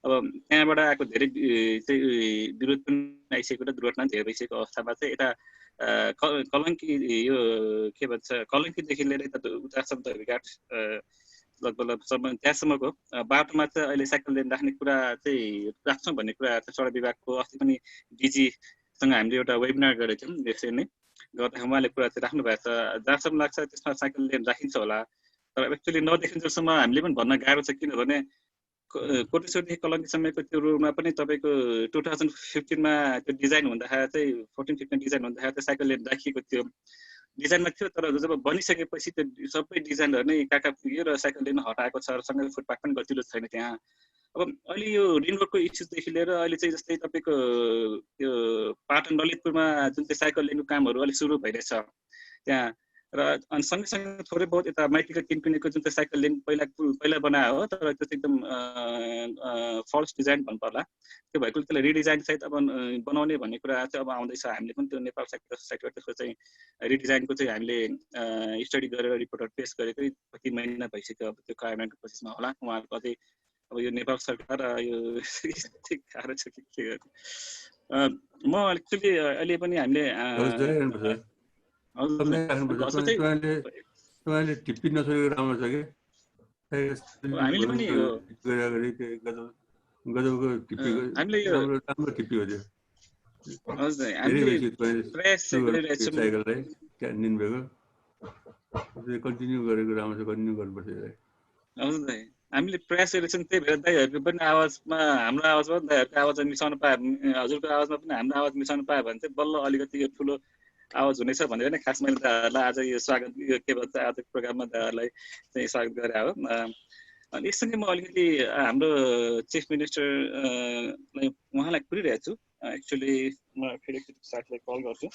अब त्यहाँबाट आएको धेरै चाहिँ विरोध पनि आइसकेको र दुर्घटना धेरै भइसकेको अवस्थामा चाहिँ यता कलङ्की यो के भन्छ कलङ्कीदेखि लिएर यता उतासम्म त घाट लगभग त्यहाँसम्मको बाटोमा चाहिँ अहिले साइकल लेन राख्ने कुरा चाहिँ राख्छौँ भन्ने कुरा सडक विभागको अस्ति पनि डिजीसँग हामीले एउटा वेबिनार गरेको थियौँ त्यसरी नै गर्दाखेरि उहाँले कुरा चाहिँ राख्नु भएको छ जहाँसम्म लाग्छ त्यसमा साइकल लेन राखिन्छ होला तर एक्चुअली नदेखिन्जेलसम्म हामीले पनि भन्न गाह्रो छ किनभने कोटेश्वरदेखि कलङ्कीसम्मको त्यो रोडमा पनि तपाईँको 2015 त्यो डिजाइन हुँदाखेरि चाहिँ 14-15 डिजाइन हुँदाखेरि त्यो साइकल लेन राखिएको थियो डिजाइनमा थियो तर जब बनिसकेपछि त्यो सबै डिजाइनहरू नै कहाँ पुग्यो र साइकल लेन हटाएको छ र सँगै फुटपाथ पनि गतिलो छैन त्यहाँ अब अहिले यो रिङ रोडको इस्युदेखि लिएर अहिले चाहिँ जस्तै तपाईँको त्यो पाटन ललितपुरमा जुन चाहिँ साइकल लेनको कामहरू अलिक सुरु भइरहेछ त्यहाँ र अनि सँगसँगै थोरै बहुत यता माइतीको किनपिनेको जुन चाहिँ साइकल लेन पहिला बनायो हो, तर त्यो चाहिँ एकदम फल्स डिजाइन भन्नु पर्ला। त्यो भएको त्यसलाई रिडिजाइन सहित अब बनाउने भन्ने कुरा चाहिँ अब आउँदैछ। हामीले पनि त्यो नेपाल साइकल सोसाइटीबाट त्यसको चाहिँ रिडिजाइनको चाहिँ हामीले स्टडी गरेर रिपोर्टहरू पेश गरेकै कति महिना भइसक्यो। अब त्यो कार्यान्वयनको प्रोसेसमा होला। उहाँहरूको अझै अब यो नेपाल सरकार यो गाह्रो छ के गर्नु। म एक्चुअली अहिले पनि हामीले
तपाईँले टिप्पी नसकेको राम्रो छ कि
हामीले पनि
गजबको टिप्पी राम्रो टिप्पी हो त्यो। साइकललाई दिन भएको कन्टिन्यू गरेको राम्रो छ, कन्टिन्यू गर्नुपर्छ।
हामीले प्रयास गरेको छौँ। त्यही भएर दाइहरूको पनि आवाजमा हाम्रो आवाजमा दाइहरूको आवाज मिसाउन पायो, हजुरको आवाजमा पनि हाम्रो आवाज मिसाउन पायो भने चाहिँ बल्ल अलिकति यो ठुलो आवाज हुनेछ भनेर नै खास मैले दाइहरूलाई आज यो स्वागत यो के भन्छ आजको प्रोग्राममा दाइहरूलाई चाहिँ स्वागत गरे हो। अनि यससँगै म अलिकति हाम्रो चिफ मिनिस्टरलाई उहाँलाई कुरिरहेको छु। एक्चुअली म फेरि साथीलाई कल गर्छु।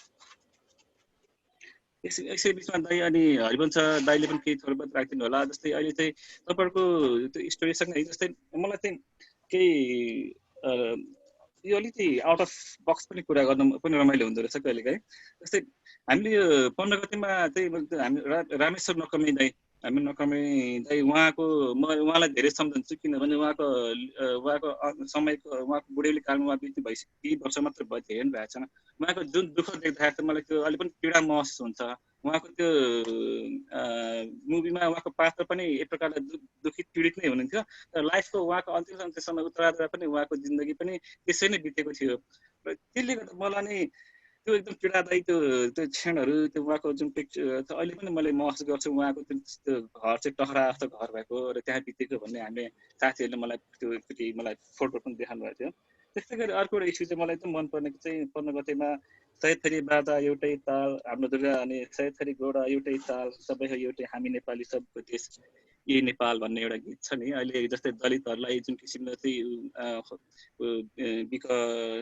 यसै बिचमा दाइ अनि हरिवंश दाइले पनि केही थोरै बहुत राखिदिनु होला। जस्तै अहिले चाहिँ तपाईँहरूको त्यो स्टोरीसँग जस्तै मलाई चाहिँ केही यो अलिकति आउट अफ बक्स पनि कुरा गर्नु पनि रमाइलो हुँदो रहेछ कहिलेकाहीँ। जस्तै हामीले यो 15 गतेमा चाहिँ हामी रामेश्वर नकर्मी दाइ उहाँलाई धेरै सम्झन्छु, किनभने उहाँको समयको उहाँको बुढेली कालमा उहाँ बित्नु भइसक्यो, केही वर्ष मात्र भयो, धेरै पनि भएको छैन। उहाँको जुन दुःख देख्दाखेरि चाहिँ मलाई त्यो अलि पनि पीडा महसुस हुन्छ। उहाँको त्यो मुभीमा उहाँको पात्र पनि एक प्रकारले दुखित पीडित नै हुनुहुन्थ्यो, तर लाइफको उहाँको अन्तिमसम्म उत्तराधिकार पनि उहाँको जिन्दगी पनि त्यसै नै बितेको थियो। र त्यसले गर्दा मलाई नै त्यो एकदम पीडादायी त्यो क्षणहरू, त्यो उहाँको जुन पिक्चर अहिले पनि मैले महसुस गर्छु। उहाँको त्यो घर चाहिँ टहरा जस्तो घर भएको र त्यहाँ बितेको भन्ने हामीले साथीहरूले मलाई त्यो मलाई फोटो पनि देखाउनु भएको थियो। त्यस्तै गरी अर्को एउटा इस्यु चाहिँ मलाई एकदम मनपर्नेको चाहिँ 15 गतेमा सय थरी बाजा एउटै ताल, हाम्रो दुर्गा अनि सय थरी घोडा एउटै ताल, सबै हो एउटै हामी नेपाली सबको देश यही नेपाल भन्ने एउटा गीत छ नि। अहिले जस्तै दलितहरूलाई जुन किसिमले चाहिँ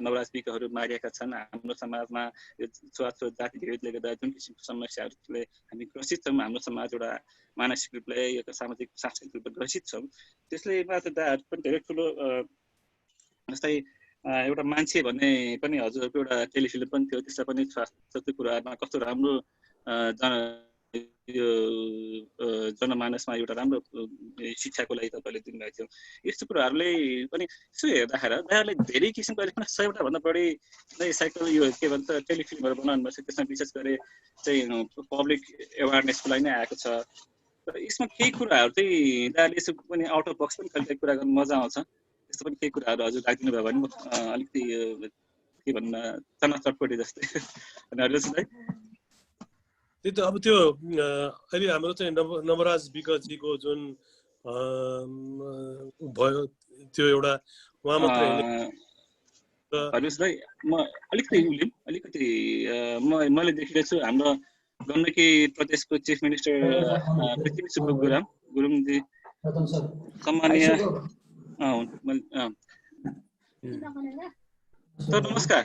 नवराज विकहरू मारिएका छन्, हाम्रो समाजमा यो छुवाछुत जाति भेदले गर्दा जुन किसिमको समस्याहरूले हामी ग्रसित छौँ, हाम्रो समाज एउटा मानसिक रूपले यो सामाजिक सांस्कृतिक रूपले ग्रसित छौँ। त्यसले दाहरू पनि धेरै ठुलो जस्तै एउटा मान्छे भन्ने पनि हजुरहरूको एउटा टेलिफिल्म पनि थियो, त्यसमा पनि स्वास्थ्यको कुरामा कस्तो राम्रो यो जनमानसमा एउटा राम्रो शिक्षाको लागि तपाईँले दिनुभएको थियो। यस्तो कुराहरूले पनि यसो हेर्दाखेरि दाइहरूले धेरै किसिमको 100वटा भन्दा बढी साइकल यो के भन्छ टेलिफिल्महरू बनाउनु भएको छ। त्यसमा विशेष गरी चाहिँ पब्लिक एवारनेसको लागि नै आएको छ। तर यसमा केही कुराहरू चाहिँ दाइहरूले यसो पनि आउट अफ बक्स पनि कहिले कुरा गर्नु मजा आउँछ। त्यस्तो पनि केही कुराहरू हजुर राखिदिनु भयो भने अलिकति के भन्न चना चटपटी जस्तै है।
त्यही त अब त्यो अहिले हाम्रो चाहिँ नवराज विकजीको जुन भयो त्यो एउटा उहाँ मात्रै
हरिवंश दाइ, म अलिकति मैले देखिरहेको छु हाम्रो गण्डकी प्रदेशको चिफ मिनिस्टर पृथ्वी सुब्बा गुरुङजी सम्मानीय सर नमस्कार।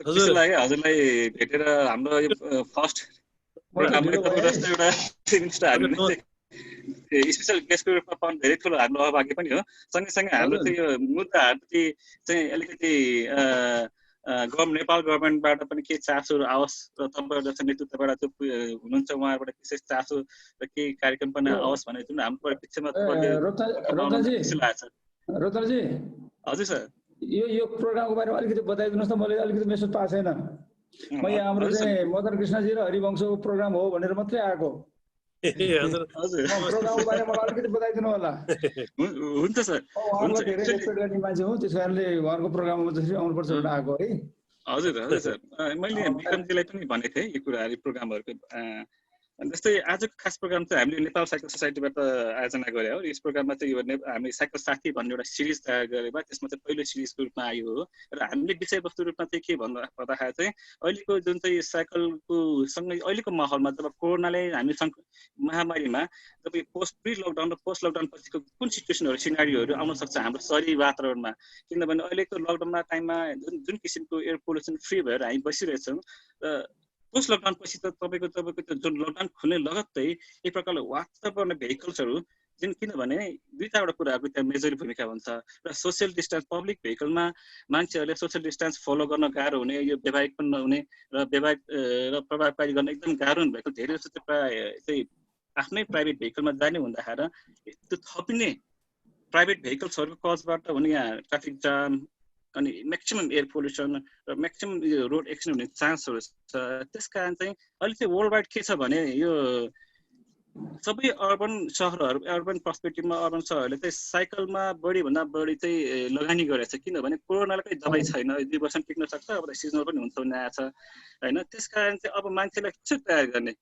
हजुरलाई भेटेर हाम्रो यो फर्स्ट स्पेसल गेस्टको रूपमा पाउनु धेरै ठुलो हाम्रो अभाग्य पनि हो। सँगसँगै हाम्रो चाहिँ यो मुद्दाहरूप्रति चाहिँ अलिकति नेपाल गभर्मेन्टबाट पनि केही चासोहरू आओस् र तपाईँहरू जस्तो नेतृत्वबाट त्यो हुनुहुन्छ उहाँबाट विशेष चासो र केही कार्यक्रम पनि आओस् भनेर जुन हाम्रो पिछेमा
रोतरजी
हजुर सर
यो प्रोग्रामको बारेमा अलिकति बताइदिनुहोस् न। मैले अलिकति मेसेज पाएको छैन। म यहाँ हाम्रो चाहिँ मदन कृष्णजी र हरिवंशको प्रोग्राम हो भनेर मात्रै आएको। प्रोग्रामको बारेमा अलिकति बताइदिनु होला।
हुन्छ सर।
उहाँको धेरै रेस्पेक्ट गर्ने मान्छे हो, त्यस कारणले उहाँको प्रोग्राममा त्यसरी आउनुपर्छ भनेर आएको है।
हजुर सर। मैले विक्रमजीलाई पनि भनेको थिएँ यो कुराहरू प्रोग्रामहरूको जस्तै आजको खास प्रोग्राम चाहिँ हामीले नेपाल साइकल सोसाइटीबाट आयोजना गरे हो। यस प्रोग्राममा चाहिँ यो हामी साइकल साथी भन्ने एउटा सिरिज तयार गरेमा त्यसमा चाहिँ पहिलो सिरिजको रूपमा आयो हो। र हामीले विषयवस्तु रूपमा चाहिँ के भन्दाखेरि चाहिँ अहिलेको जुन चाहिँ साइकलको सँगै अहिलेको माहौलमा जब कोरोनाले हामी महामारीमा जब प्री लकडाउन र पोस्ट लकडाउन पछिको कुन सिचुएसनहरू सिनारीहरू आउन सक्छ हाम्रो शहरी वातावरणमा, किनभने अहिलेको लकडाउनमा टाइममा जुन किसिमको एयर पोल्युसन फ्री भएर हामी बसिरहेछौँ र पोस्ट लकडाउन पछि त तपाईँको त्यो जुन लकडाउन खुल्ने लगत्तै एक प्रकारले वाट्सएप गर्ने भेहिकल्सहरू जुन, किनभने दुईवटा कुराहरूको त्यहाँ मेजर भूमिका हुन्छ र सोसियल डिस्टेन्स पब्लिक भेहिकलमा मान्छेहरूले सोसियल डिस्टेन्स फलो गर्न गाह्रो हुने, यो वैवाहिक पनि नहुने र वैवाहिक र प्रभावकारी गर्न एकदम गाह्रो हुने भएको धेरै जस्तो प्राय चाहिँ आफ्नै प्राइभेट भेहिकलमा जाने हुँदाखेरि त्यो थपिने प्राइभेट भेहिकल्सहरूको कजबाट हुने यहाँ ट्राफिक जाम अनि म्याक्सिमम एयर पोल्युसन र म्याक्सिमम यो रोड एक्सिडेन्ट हुने चान्सहरू छ। त्यस कारण चाहिँ अहिले चाहिँ वर्ल्ड वाइड के छ भने यो सबै अर्बन सहरहरू अर्बन पर्सपेक्टिभमा अर्बन सहरहरूले चाहिँ साइकलमा बढीभन्दा बढी चाहिँ लगानी गरेको छ, किनभने कोरोनालाई केही दबाई छैन, 2 वर्ष टिक्न सक्छ, अब सिजनल पनि हुन्छ भन्ने आएको छ होइन। त्यस कारण चाहिँ अब मान्छेलाई कसरी तयार गर्ने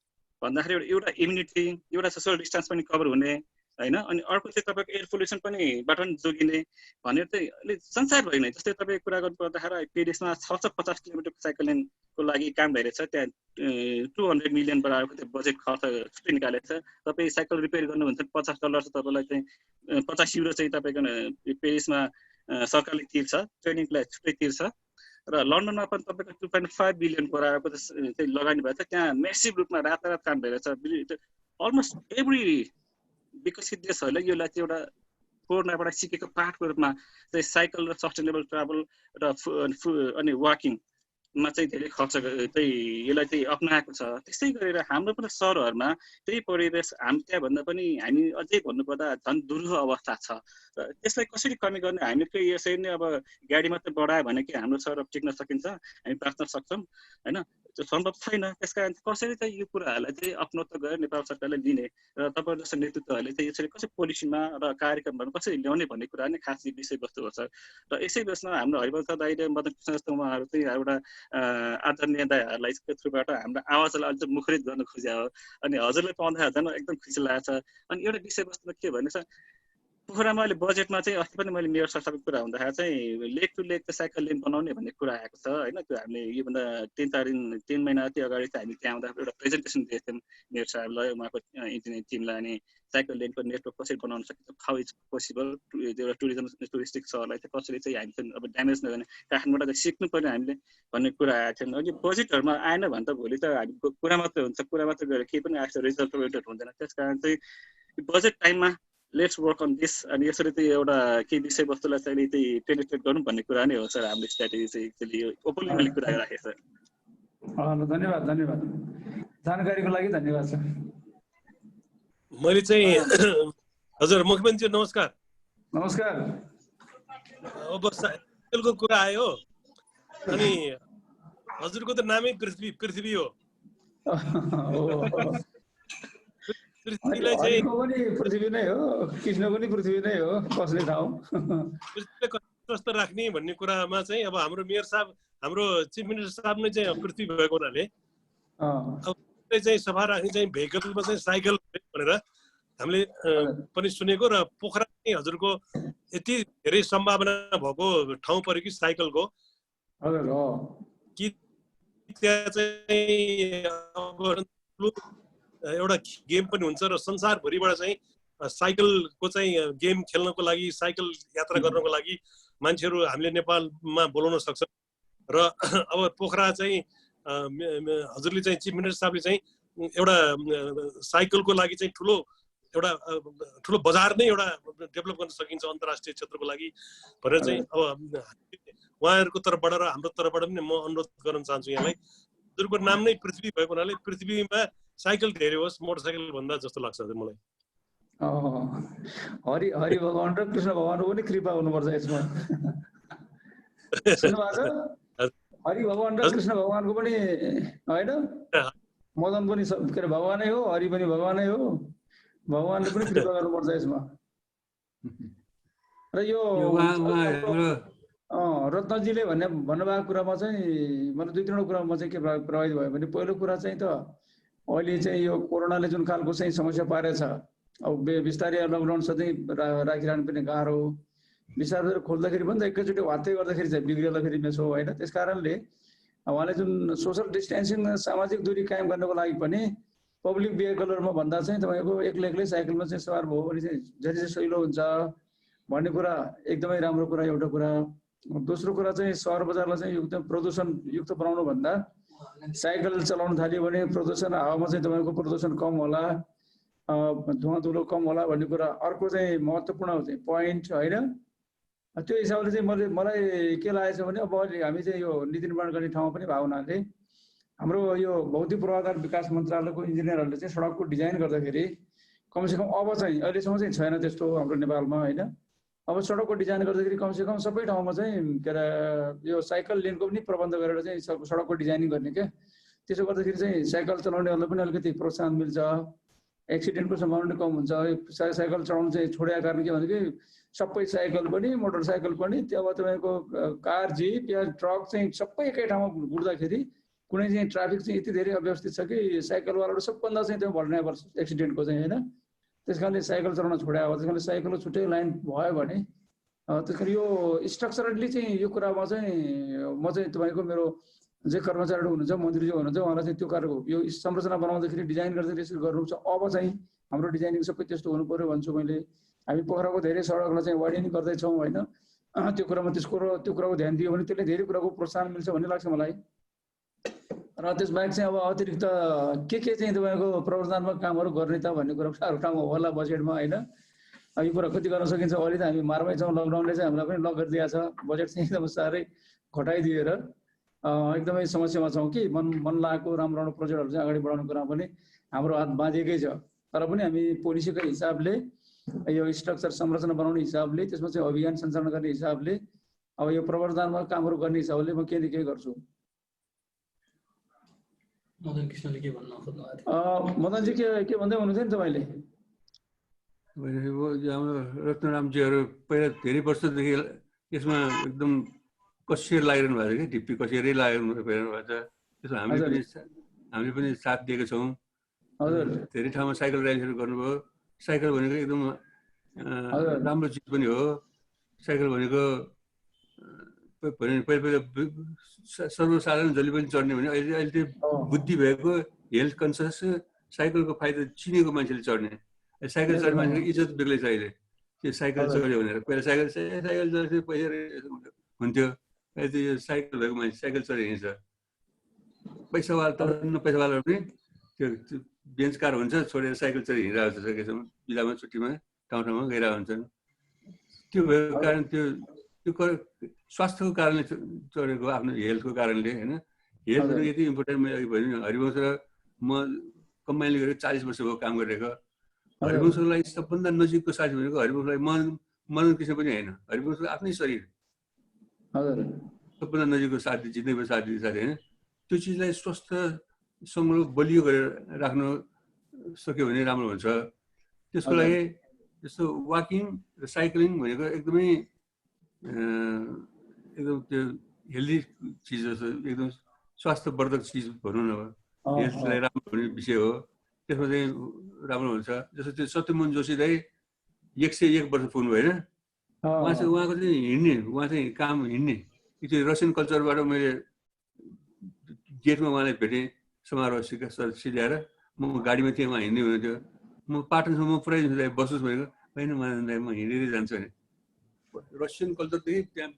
भन्दाखेरि एउटा इम्युनिटी, एउटा सोसियल डिस्टेन्स पनि कभर हुने होइन, अनि अर्को चाहिँ तपाईँको एयर पोल्युसन बाट पनि जोगिने भनेर चाहिँ अलिक संसारभरि नै। जस्तै तपाईँ कुरा गर्नु पर्दाखेरि पेरिसमा 650 किलोमिटरको साइकल लेनको लागि काम भइरहेछ, त्यहाँ 200 मिलियन बराबरको त्यो बजेट खर्च छुट्टै निकालेको छ। तपाईँ साइकल रिपेयर गर्नुहुन्छ $50 चाहिँ तपाईँलाई चाहिँ €50 चाहिँ तपाईँको पेरिसमा सरकारले तिर्छ, ट्रेनिङलाई छुट्टै तिर्छ। र लन्डनमा पनि तपाईँको 2.5 बिलियन बराबरको चाहिँ लगानी भएको छ, त्यहाँ मेसिभ रूपमा रातारात काम भइरहेछ। अलमोस्ट एभ्री विकसित देशहरूले यसलाई चाहिँ एउटा कोरोनाबाट सिकेको पाठको रूपमा चाहिँ साइकल र सस्टेनेबल ट्राभल र अनि वाकिङमा चाहिँ धेरै खर्च चाहिँ यसलाई चाहिँ अप्नाएको छ। त्यस्तै गरेर हाम्रो पनि सहरहरूमा त्यही परिवेश त्यहाँभन्दा पनि हामी अझै भन्नुपर्दा झन् दुरूह अवस्था छ र त्यसलाई कसरी कमी गर्ने, हामीले चाहिँ यसरी नै अब गाडी मात्रै बढायो भने कि हाम्रो सहर टिक्न सकिन्छ, हामी बाँच्न सक्छौँ होइन, त्यो सम्भव छैन। त्यस कारण कसरी चाहिँ यो कुराहरूलाई चाहिँ अपनाउन गएर नेपाल सरकारले लिने र तपाईँ जस्तो नेतृत्वहरूले चाहिँ यसरी कसरी पोलिसीमा र कार्यक्रमहरू कसरी ल्याउने भन्ने कुरा नै खास विषयवस्तु हो सर। र यसै बिचमा हाम्रो हरिवंश दाइ र मदन कृष्ण जस्तो उहाँहरू चाहिँ एउटा आदरणीय दाइहरूलाई थ्रुबाट हाम्रो आवाजलाई अझ मुखरित गर्न खोजे हो, अनि हजुरले पाउँदा झन् एकदम खुसी लागेको छ। अनि एउटा विषयवस्तुमा के भने सर, पोखरामा अहिले बजेटमा चाहिँ अस्ति पनि मैले मेयर सरको कुरा हुँदाखेरि चाहिँ लेक टु लेक चाहिँ साइकल लेन बनाउने भन्ने कुरा आएको छ होइन। त्यो हामीले योभन्दा 3 महिना अति अगाडि चाहिँ हामी त्यहाँ आउँदा एउटा प्रेजेन्टेसन दिएको थियौँ मेयर साहबलाई, उहाँको इन्जिनियरिङ टिमलाई, अनि साइकल लेनको नेटवर्क कसरी बनाउन सकिन्छ, हाउ इज पोसिबल, एउटा टुरिस्टिक सहरलाई चाहिँ कसरी चाहिँ हामी चाहिँ अब ड्यामेज नगर्ने, काठमाडौँबाट सिक्नु पर्ने हामीले भन्ने कुरा आएको थियो। अनि बजेटहरूमा आएन भने त भोलि त हामी कुरा मात्रै हुन्छ, कुरा मात्रै गरेर केही पनि आएको रिजल्ट ओरिएन्टेड हुँदैन। त्यस कारण चाहिँ बजेट टाइममा लेट्स वर्क अन दिस, अनि यसरी चाहिँ एउटा केही विषयवस्तुलाई चाहिँ त्यही पेनिट्रेट गर्नु भन्ने कुरा नै हो सर। हाम्रो स्ट्राटेजी चाहिँ एक्चुअली यो ओपनली मैले कुरा राखेँ सर।
धन्यवाद धन्यवाद, जानकारीको लागि धन्यवाद सर।
मैले चाहिँ हजुर मुख्यमन्त्री नमस्कार।
नमस्कार।
अब साइकलको कुरा आयो अनि हजुरको त नामै पृथ्वी हो। पृथ्वीलाई चाहिँ
पृथ्वी नै हो, कृष्ण पनि पृथ्वी नै हो, कसले ठाउँ
पृथ्वीलाई स्वस्थ राख्ने भन्ने कुरामा चाहिँ अब हाम्रो मेयर साहब, हाम्रो चिफ मिनिस्टर साहब नै चाहिँ पृथ्वी भएको हुनाले अब चाहिँ सफा राख्ने चाहिँ भेहिकलमा चाहिँ साइकल भनेर हामीले पनि सुनेको, र पोखरा चाहिँ हजुरको यति धेरै सम्भावना भएको ठाउँ पऱ्यो कि साइकलको, कि त्यहाँ चाहिँ एउटा गेम पनि हुन्छ र संसारभरिबाट चाहिँ साइकलको चाहिँ गेम खेल्नको लागि, साइकल यात्रा गर्नको लागि मान्छेहरू हामीले नेपालमा बोलाउन सक्छ। र अब पोखरा चाहिँ हजुरले चाहिँ चिफ मिनिस्टर साहबले चाहिँ एउटा साइकलको लागि चाहिँ ठुलो बजार नै एउटा डेभलप गर्न सकिन्छ अन्तर्राष्ट्रिय क्षेत्रको लागि भनेर चाहिँ अब उहाँहरूको तर्फबाट र हाम्रो तर्फबाट पनि म अनुरोध गर्न चाहन्छु यहाँलाई। हजुरको नाम नै पृथ्वी भएको हुनाले पृथ्वीमा साइकल धेरै होस् मोटरसाइकल भन्दा जस्तो लाग्छ मलाई।
हरि भगवान र कृष्ण भगवानको पनि कृपा हुनुपर्छ यसमा। हरि भगवान र कृष्ण भगवानको पनि होइन, मदन पनि के अरे भगवानै हो, हरि पनि भगवानै हो, भगवानले पनि कृपा गर्नुपर्छ यसमा। र यो रत्नजीले भन्नुभएको कुरामा चाहिँ मलाई 2-3 कुरामा चाहिँ के प्रभावित भयो भने, पहिलो कुरा चाहिँ त अहिले चाहिँ यो कोरोनाले जुन खालको चाहिँ समस्या पारेछ, अब बिस्तारै लकडाउन सधैँ राखिरहनु पनि गाह्रो, बिस्तारै खोल्दाखेरि पनि त एकैचोटि वात्तै गर्दाखेरि चाहिँ बिग्रेला फेरि मेसो होइन। त्यस कारणले उहाँले जुन सोसल डिस्टेन्सिङ सामाजिक दूरी कायम गर्नको लागि पनि पब्लिक भेहिकलहरूमा भन्दा चाहिँ तपाईँको एक्लै साइकलमा चाहिँ सवार भयो भने चाहिँ धेरै चाहिँ सजिलो हुन्छ भन्ने कुरा एकदमै राम्रो कुरा एउटा कुरा। दोस्रो कुरा चाहिँ सहर बजारलाई चाहिँ एकदम प्रदूषण युक्त बनाउनु भन्दा साइकल चलाउन थाल्यो भने प्रदूषण हावामा चाहिँ तपाईँको प्रदूषण कम होला, धुवा धुलो कम होला भन्ने कुरा अर्को चाहिँ महत्त्वपूर्ण चाहिँ पोइन्ट होइन। त्यो हिसाबले चाहिँ मलाई के लागेको छ भने अब हामी चाहिँ यो नीति निर्माण गर्ने ठाउँमा पनि भएको हुनाले हाम्रो यो भौतिक पूर्वाधार विकास मन्त्रालयको इन्जिनियरहरूले चाहिँ सडकको डिजाइन गर्दाखेरि कमसेकम अब चाहिँ अहिलेसम्म चाहिँ छैन त्यस्तो हाम्रो नेपालमा होइन। अब सडकको डिजाइन गर्दाखेरि कमसेकम सबै ठाउँमा चाहिँ के अरे यो साइकल लेनको पनि प्रबन्ध गरेर चाहिँ सडकको डिजाइनिङ गर्ने क्या। त्यसो गर्दाखेरि चाहिँ साइकल चलाउनेहरूलाई पनि अलिकति प्रोत्साहन मिल्छ, एक्सिडेन्टको सम्भावना कम हुन्छ। साइकल चलाउनु चाहिँ छोडेको कारण के भने कि सबै साइकल पनि मोटरसाइकल पनि त्यो अब तपाईँको कार जिप या ट्रक चाहिँ सबै एकै ठाउँमा गुड्दाखेरि कुनै चाहिँ ट्राफिक चाहिँ यति धेरै अव्यवस्थित छ कि साइकलवालाहरू सबभन्दा चाहिँ त्यो भल्नेबल एक्सिडेन्टको चाहिँ होइन। त्यस कारणले साइकल चलाउन छोड्या हो। त्यस कारणले साइकलको छुट्टै लाइन भयो भने त्यस कारण यो स्ट्रक्चरली चाहिँ यो कुरामा चाहिँ म चाहिँ तपाईँको मेरो जे कर्मचारीहरू हुनुहुन्छ, मन्त्रीज्यू हुनुहुन्छ, उहाँलाई चाहिँ त्यो कार्यको यो संरचना बनाउँदाखेरि डिजाइन गर्दाखेरि यसरी गर्नु छ। अब चाहिँ हाम्रो डिजाइनिङ सबै त्यस्तो हुनु पर्यो भन्छु मैले। हामी पोखराको धेरै सडकलाई चाहिँ वाइडनिङ गर्दैछौँ होइन। त्यो कुरामा त्यो कुराको ध्यान दियो भने त्यसले धेरै कुराको प्रोत्साहन मिल्छ भन्ने लाग्छ मलाई। र त्यसबाहेक चाहिँ अब अतिरिक्त के चाहिँ तपाईँको प्रवर्धनात्मक कामहरू गर्ने त भन्ने कुरा साह्रो ठाउँमा होला बजेटमा होइन। यो कुरा कति गर्न सकिन्छ अहिले त हामी मारमै छौँ। लकडाउनले चाहिँ हामीलाई पनि लक गरिदिएको छ। बजेट चाहिँ एकदम साह्रै घटाइदिएर एकदमै समस्यामा छौँ कि मन लागेको राम्रो राम्रो प्रोजेक्टहरू चाहिँ अगाडि बढाउने कुरा पनि हाम्रो हात बाँधिएकै छ। तर पनि हामी पोलिसीको हिसाबले यो स्ट्रक्चर संरचना बनाउने हिसाबले त्यसमा चाहिँ अभियान सञ्चालन गर्ने हिसाबले अब यो प्रवर्धनात्मक कामहरू गर्ने हिसाबले म के न के गर्छु।
मदन कृष्णले के भन्न खोज्नु भएको थियो?
मदनजी के भन्दै हुनुहुन्थ्यो नि तपाईँले?
हाम्रो रत्नरामजीहरू पहिला धेरै वर्षदेखि यसमा एकदम कसिएर लागिरहनु भएको छ कि ढिप्पी कसिएरै लागिरहनु भएको छ। त्यसो हामीले पनि साथ दिएको छौँ।
हजुर,
धेरै ठाउँमा साइकल र्यालीहरू गर्नुभयो। साइकल भनेको एकदम राम्रो चिज पनि हो। साइकल भनेको पहिला सर्वसाधारण जसले पनि चढ्ने भने अहिले त्यो बुद्धि भएको हेल्थ कन्सियस साइकलको फाइदा चिनेको मान्छेले चढ्ने। साइकल चढ्ने मान्छेको इज्जत बेग्लै छ अहिले। त्यो साइकल चढ्यो भनेर पहिला साइकल चढ्थ्यो पैसा हुन्थ्यो। अहिले त्यो साइकल भएको मान्छे साइकल चढेर हिँड्छ। पैसावाला त नपैसावाला पनि त्यो बेन्च कार हुन्छ छोडेर साइकल चढेर हिँडिरहेको छ सकेसम्म बिदामा छुट्टीमा ठाउँमा गइरहेको हुन्छन्। त्यो भएको कारण त्यो स्वास्थ्यको कारणले चढेको आफ्नो हेल्थको कारणले होइन। हेल्थ यति इम्पोर्टेन्ट मैले अघि भने हरिवंश र म कम्बाइनले गरेको 40 वर्ष भयो काम गरेको। हरिवंशलाई सबभन्दा नजिकको साथी भनेको हरिवंशलाई मदन कृष्ण पनि होइन, हरिवंशको आफ्नै शरीर सबभन्दा नजिकको साथी जित्नेको साथी होइन। त्यो चिजलाई स्वस्थसँग बलियो गरेर राख्नु सक्यो भने राम्रो हुन्छ। त्यसको लागि जस्तो वाकिङ र साइक्लिङ भनेको एकदमै एकदम त्यो हेल्दी चिज जस्तो एकदम स्वास्थ्यवर्धक चिज भनौँ न। हेल्थलाई राम्रो हुने विषय हो। त्यसमा चाहिँ राम्रो हुन्छ। जस्तो त्यो सत्यमोहन जोशी दाइ 101 वर्ष पुग्नु होइन। उहाँको चाहिँ हिँड्ने उहाँ चाहिँ काम हिँड्ने त्यो रसियन कल्चरबाट मैले गेटमा उहाँलाई भेटेँ समारोह सिध्याएर। म गाडीमा थिएँ, उहाँ हिँड्दै हुनुहुन्थ्यो। म पाटनसम्म पुऱ्याइदिन्छु दाइ बस्नुहोस् भनेको होइन दाइ म हिँडेरै जान्छु भने रसियन कल्चरदेखि त्यहाँ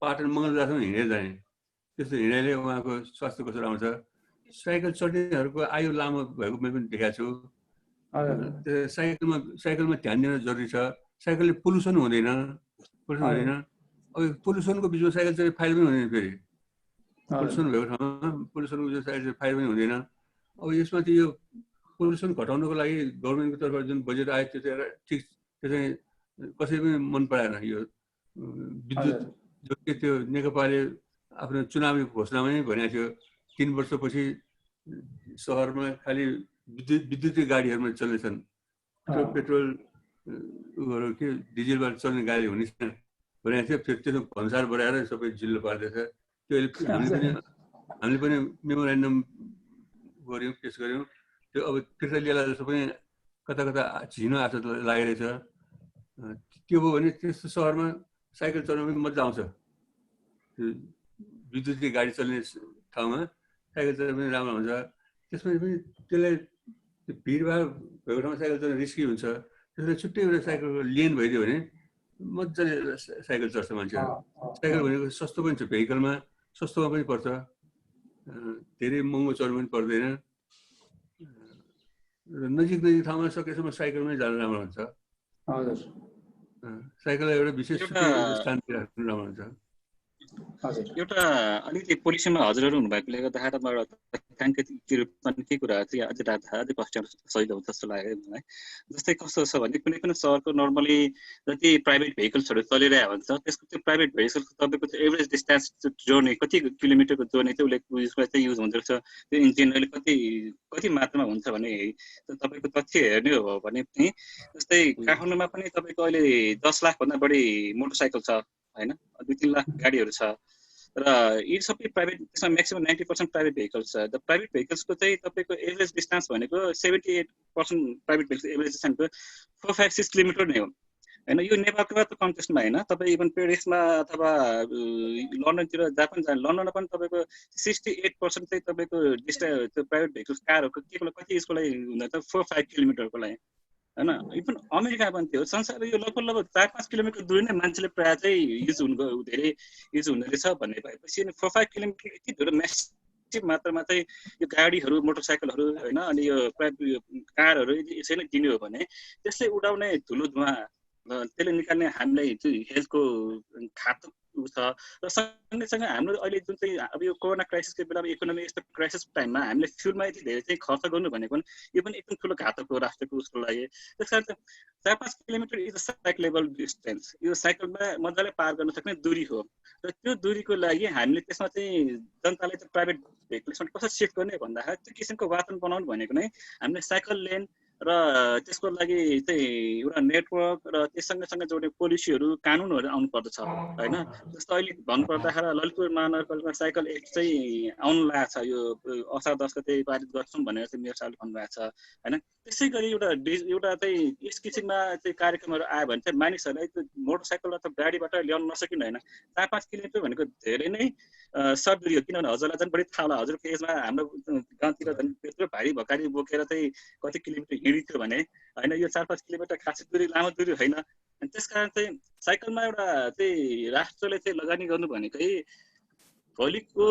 पाटन मङ्गलदासम्म हिँडेर जाने। त्यस्तो हिँडाइले उहाँको स्वास्थ्य कस्तो राम्रो छ। साइकल चढ्नेहरूको आयु लामो भएको मैले पनि देखाएको छु। साइकलमा ध्यान दिन जरुरी छ। साइकलले पोल्युसन हुँदैन। अब पोल्युसनको बिचमा साइकल चढ्ने फाइदा पनि हुँदैन। फेरि पोल्युसन भएको ठाउँमा पोल्युसनको बिचमा साइकल फाइदा पनि हुँदैन। अब यसमा चाहिँ यो पोल्युसन घटाउनको लागि गभर्मेन्टको तर्फबाट जुन बजेट आयो त्यो चाहिँ ठिक, त्यो चाहिँ कसै पनि मन पराएन। यो विद्युत जो कि त्यो नेकपाले आफ्नो चुनावी घोषणामा नै भनेको थियो 3 वर्षपछि सहरमा खालि विद्युतीय गाडीहरूमा चल्नेछन्। पेट्रोल के डिजेलबाट चल्ने गाडी हुने छैन भनेको थियो। फेरि त्यो भन्सार बढाएर सबै जिल्लो पार्दैछ। त्यो हामीले पनि मेमोरेन्डम गऱ्यौँ, पेस गऱ्यौँ। त्यो अब फिर्ता लिएला जस्तो पनि कता कता झिनो आएको लागिरहेछ। त्यो भयो भने त्यस्तो सहरमा साइकल चलाउन पनि मजा आउँछ। त्यो विद्युतीय गाडी चल्ने ठाउँमा साइकल चलाउन पनि राम्रो हुन्छ। त्यसमा पनि त्यसलाई भिडभाड भएको ठाउँमा साइकल चलाउन रिस्की हुन्छ। त्यसलाई छुट्टै एउटा साइकलको लेन भइदियो भने मजाले साइकल चढ्छ मान्छेहरू। साइकल भनेको सस्तो पनि छ, भेहिकलमा सस्तोमा पनि पर्छ, धेरै महँगो चढ्नु पनि पर्दैन। नजिक ठाउँमा सकेसम्म साइकलमै जानु राम्रो हुन्छ। साइकललाई एउटा विशेष स्थान राख्नु राम्रो हुन्छ।
एउटा अलिकति पोलिसीमा हजुरहरू हुनुभएकोले गर्दाखेरि सांकेतिक रूपमा के कुराहरू चाहिँ अझै राख्दा अझै पस्ट्याउन सजिलो हुन्छ जस्तो लाग्यो मलाई। जस्तै कस्तो छ भने कुनै पनि सहरको नर्मली जति प्राइभेट भेहिकल्सहरू चलिरहेको हुन्छ त्यसको त्यो प्राइभेट भेहिकल्सको तपाईँको चाहिँ एभरेज डिस्टेन्स जोड्ने कति किलोमिटरको जोड्ने चाहिँ उसले चाहिँ युज हुँदो रहेछ, त्यो इन्जिनले कति मात्रामा हुन्छ भने तपाईँको तथ्य हेर्ने हो भने पनि जस्तै काठमाडौँमा पनि तपाईँको अहिले 10 लाखभन्दा बढी मोटरसाइकल छ होइन, 2-3 लाख गाडीहरू छ र यी सबै प्राइभेट, त्यसमा म्याक्सिमम 90% प्राइभेट भेहिकल्स छ। द प्राइभेट भेहिकल्सको चाहिँ तपाईँको एभरेज डिस्टेन्स भनेको 78% private vehicles average distance 4-5-6 kilometre नै हो होइन। यो नेपालको मात्र कन्टेक्स्टमा होइन, तपाईँ इभन पेरिसमा अथवा लन्डनतिर जहाँ पनि जाने, लन्डनमा पनि तपाईँको 68% चाहिँ तपाईँको त्यो प्राइभेट भेहिकल्स कारहरूको कति यसको लागि हुँदैन 4-5 किलोमिटरको लागि होइन। इभन अमेरिका पनि थियो, संसार यो लगभग 4-5 किलोमिटर दूरी नै मान्छेले प्रायः चाहिँ धेरै युज हुँदो रहेछ भन्ने भएपछि 4-5 किलोमिटर यति धेरै म्यासिभ मात्रामा चाहिँ यो गाडीहरू मोटरसाइकलहरू होइन अनि यो कारहरू यसरी नै दिने हो भने त्यसले उडाउने धुलो धुवा त्यसले निकाल्ने हामीलाई चाहिँ हेल्थको घातक छ। र सँगसँगै हाम्रो अहिले जुन चाहिँ अब यो कोरोना क्राइसिसको बेलामा इकोनोमी यस्तो क्राइसिस टाइममा हामीले फ्युलमा यति धेरै चाहिँ खर्च गर्नु भनेको यो पनि एकदम ठुलो घातक हो राष्ट्रको उसको लागि। त्यस कारण 4-5 किलोमिटर इज अ साइक्लेबल डिस्टेन्स, यो साइकलमा मजाले पार गर्न सक्ने दूरी हो। र त्यो दूरीको लागि हामीले त्यसमा चाहिँ जनताले चाहिँ प्राइभेट भेहिकल्समा कसरी सेफ गर्ने भन्दाखेरि त्यो किसिमको वातावरण बनाउनु भनेको नै हामीले साइकल लेन र त्यसको लागि चाहिँ एउटा नेटवर्क र त्यससँगसँगै जोड्ने पोलिसीहरू कानुनहरू आउनु पर्दछ होइन। जस्तो अहिले भन्नुपर्दाखेरि ललितपुर महानगरपालिकामा साइकल एक्ट चाहिँ आउनु लागेको छ, यो असार 10 गते पारित गर्छौँ भनेर चाहिँ मेयर साहबले भन्नुभएको छ होइन। त्यसै गरी एउटा चाहिँ यस किसिममा चाहिँ कार्यक्रमहरू आयो भने चाहिँ मानिसहरूलाई त्यो मोटरसाइकल अथवा गाडीबाट ल्याउन नसकिने होइन। 4-5 किलोमिटर भनेको धेरै नै सर्ट दूरी हो, किनभने हजुरलाई झन् बढी थाहा होला, हजुरको एजमा हाम्रो गाउँतिर झन् त्यत्रो भारी भकारी बोकेर चाहिँ कति किलोमिटर हिँडिथ्यो भने होइन। यो 4-5 किलोमिटर खासै दूरी लामो दूरी होइन। अनि त्यस कारण चाहिँ साइकलमा एउटा चाहिँ राष्ट्रले चाहिँ लगानी गर्नु भनेकै भोलिको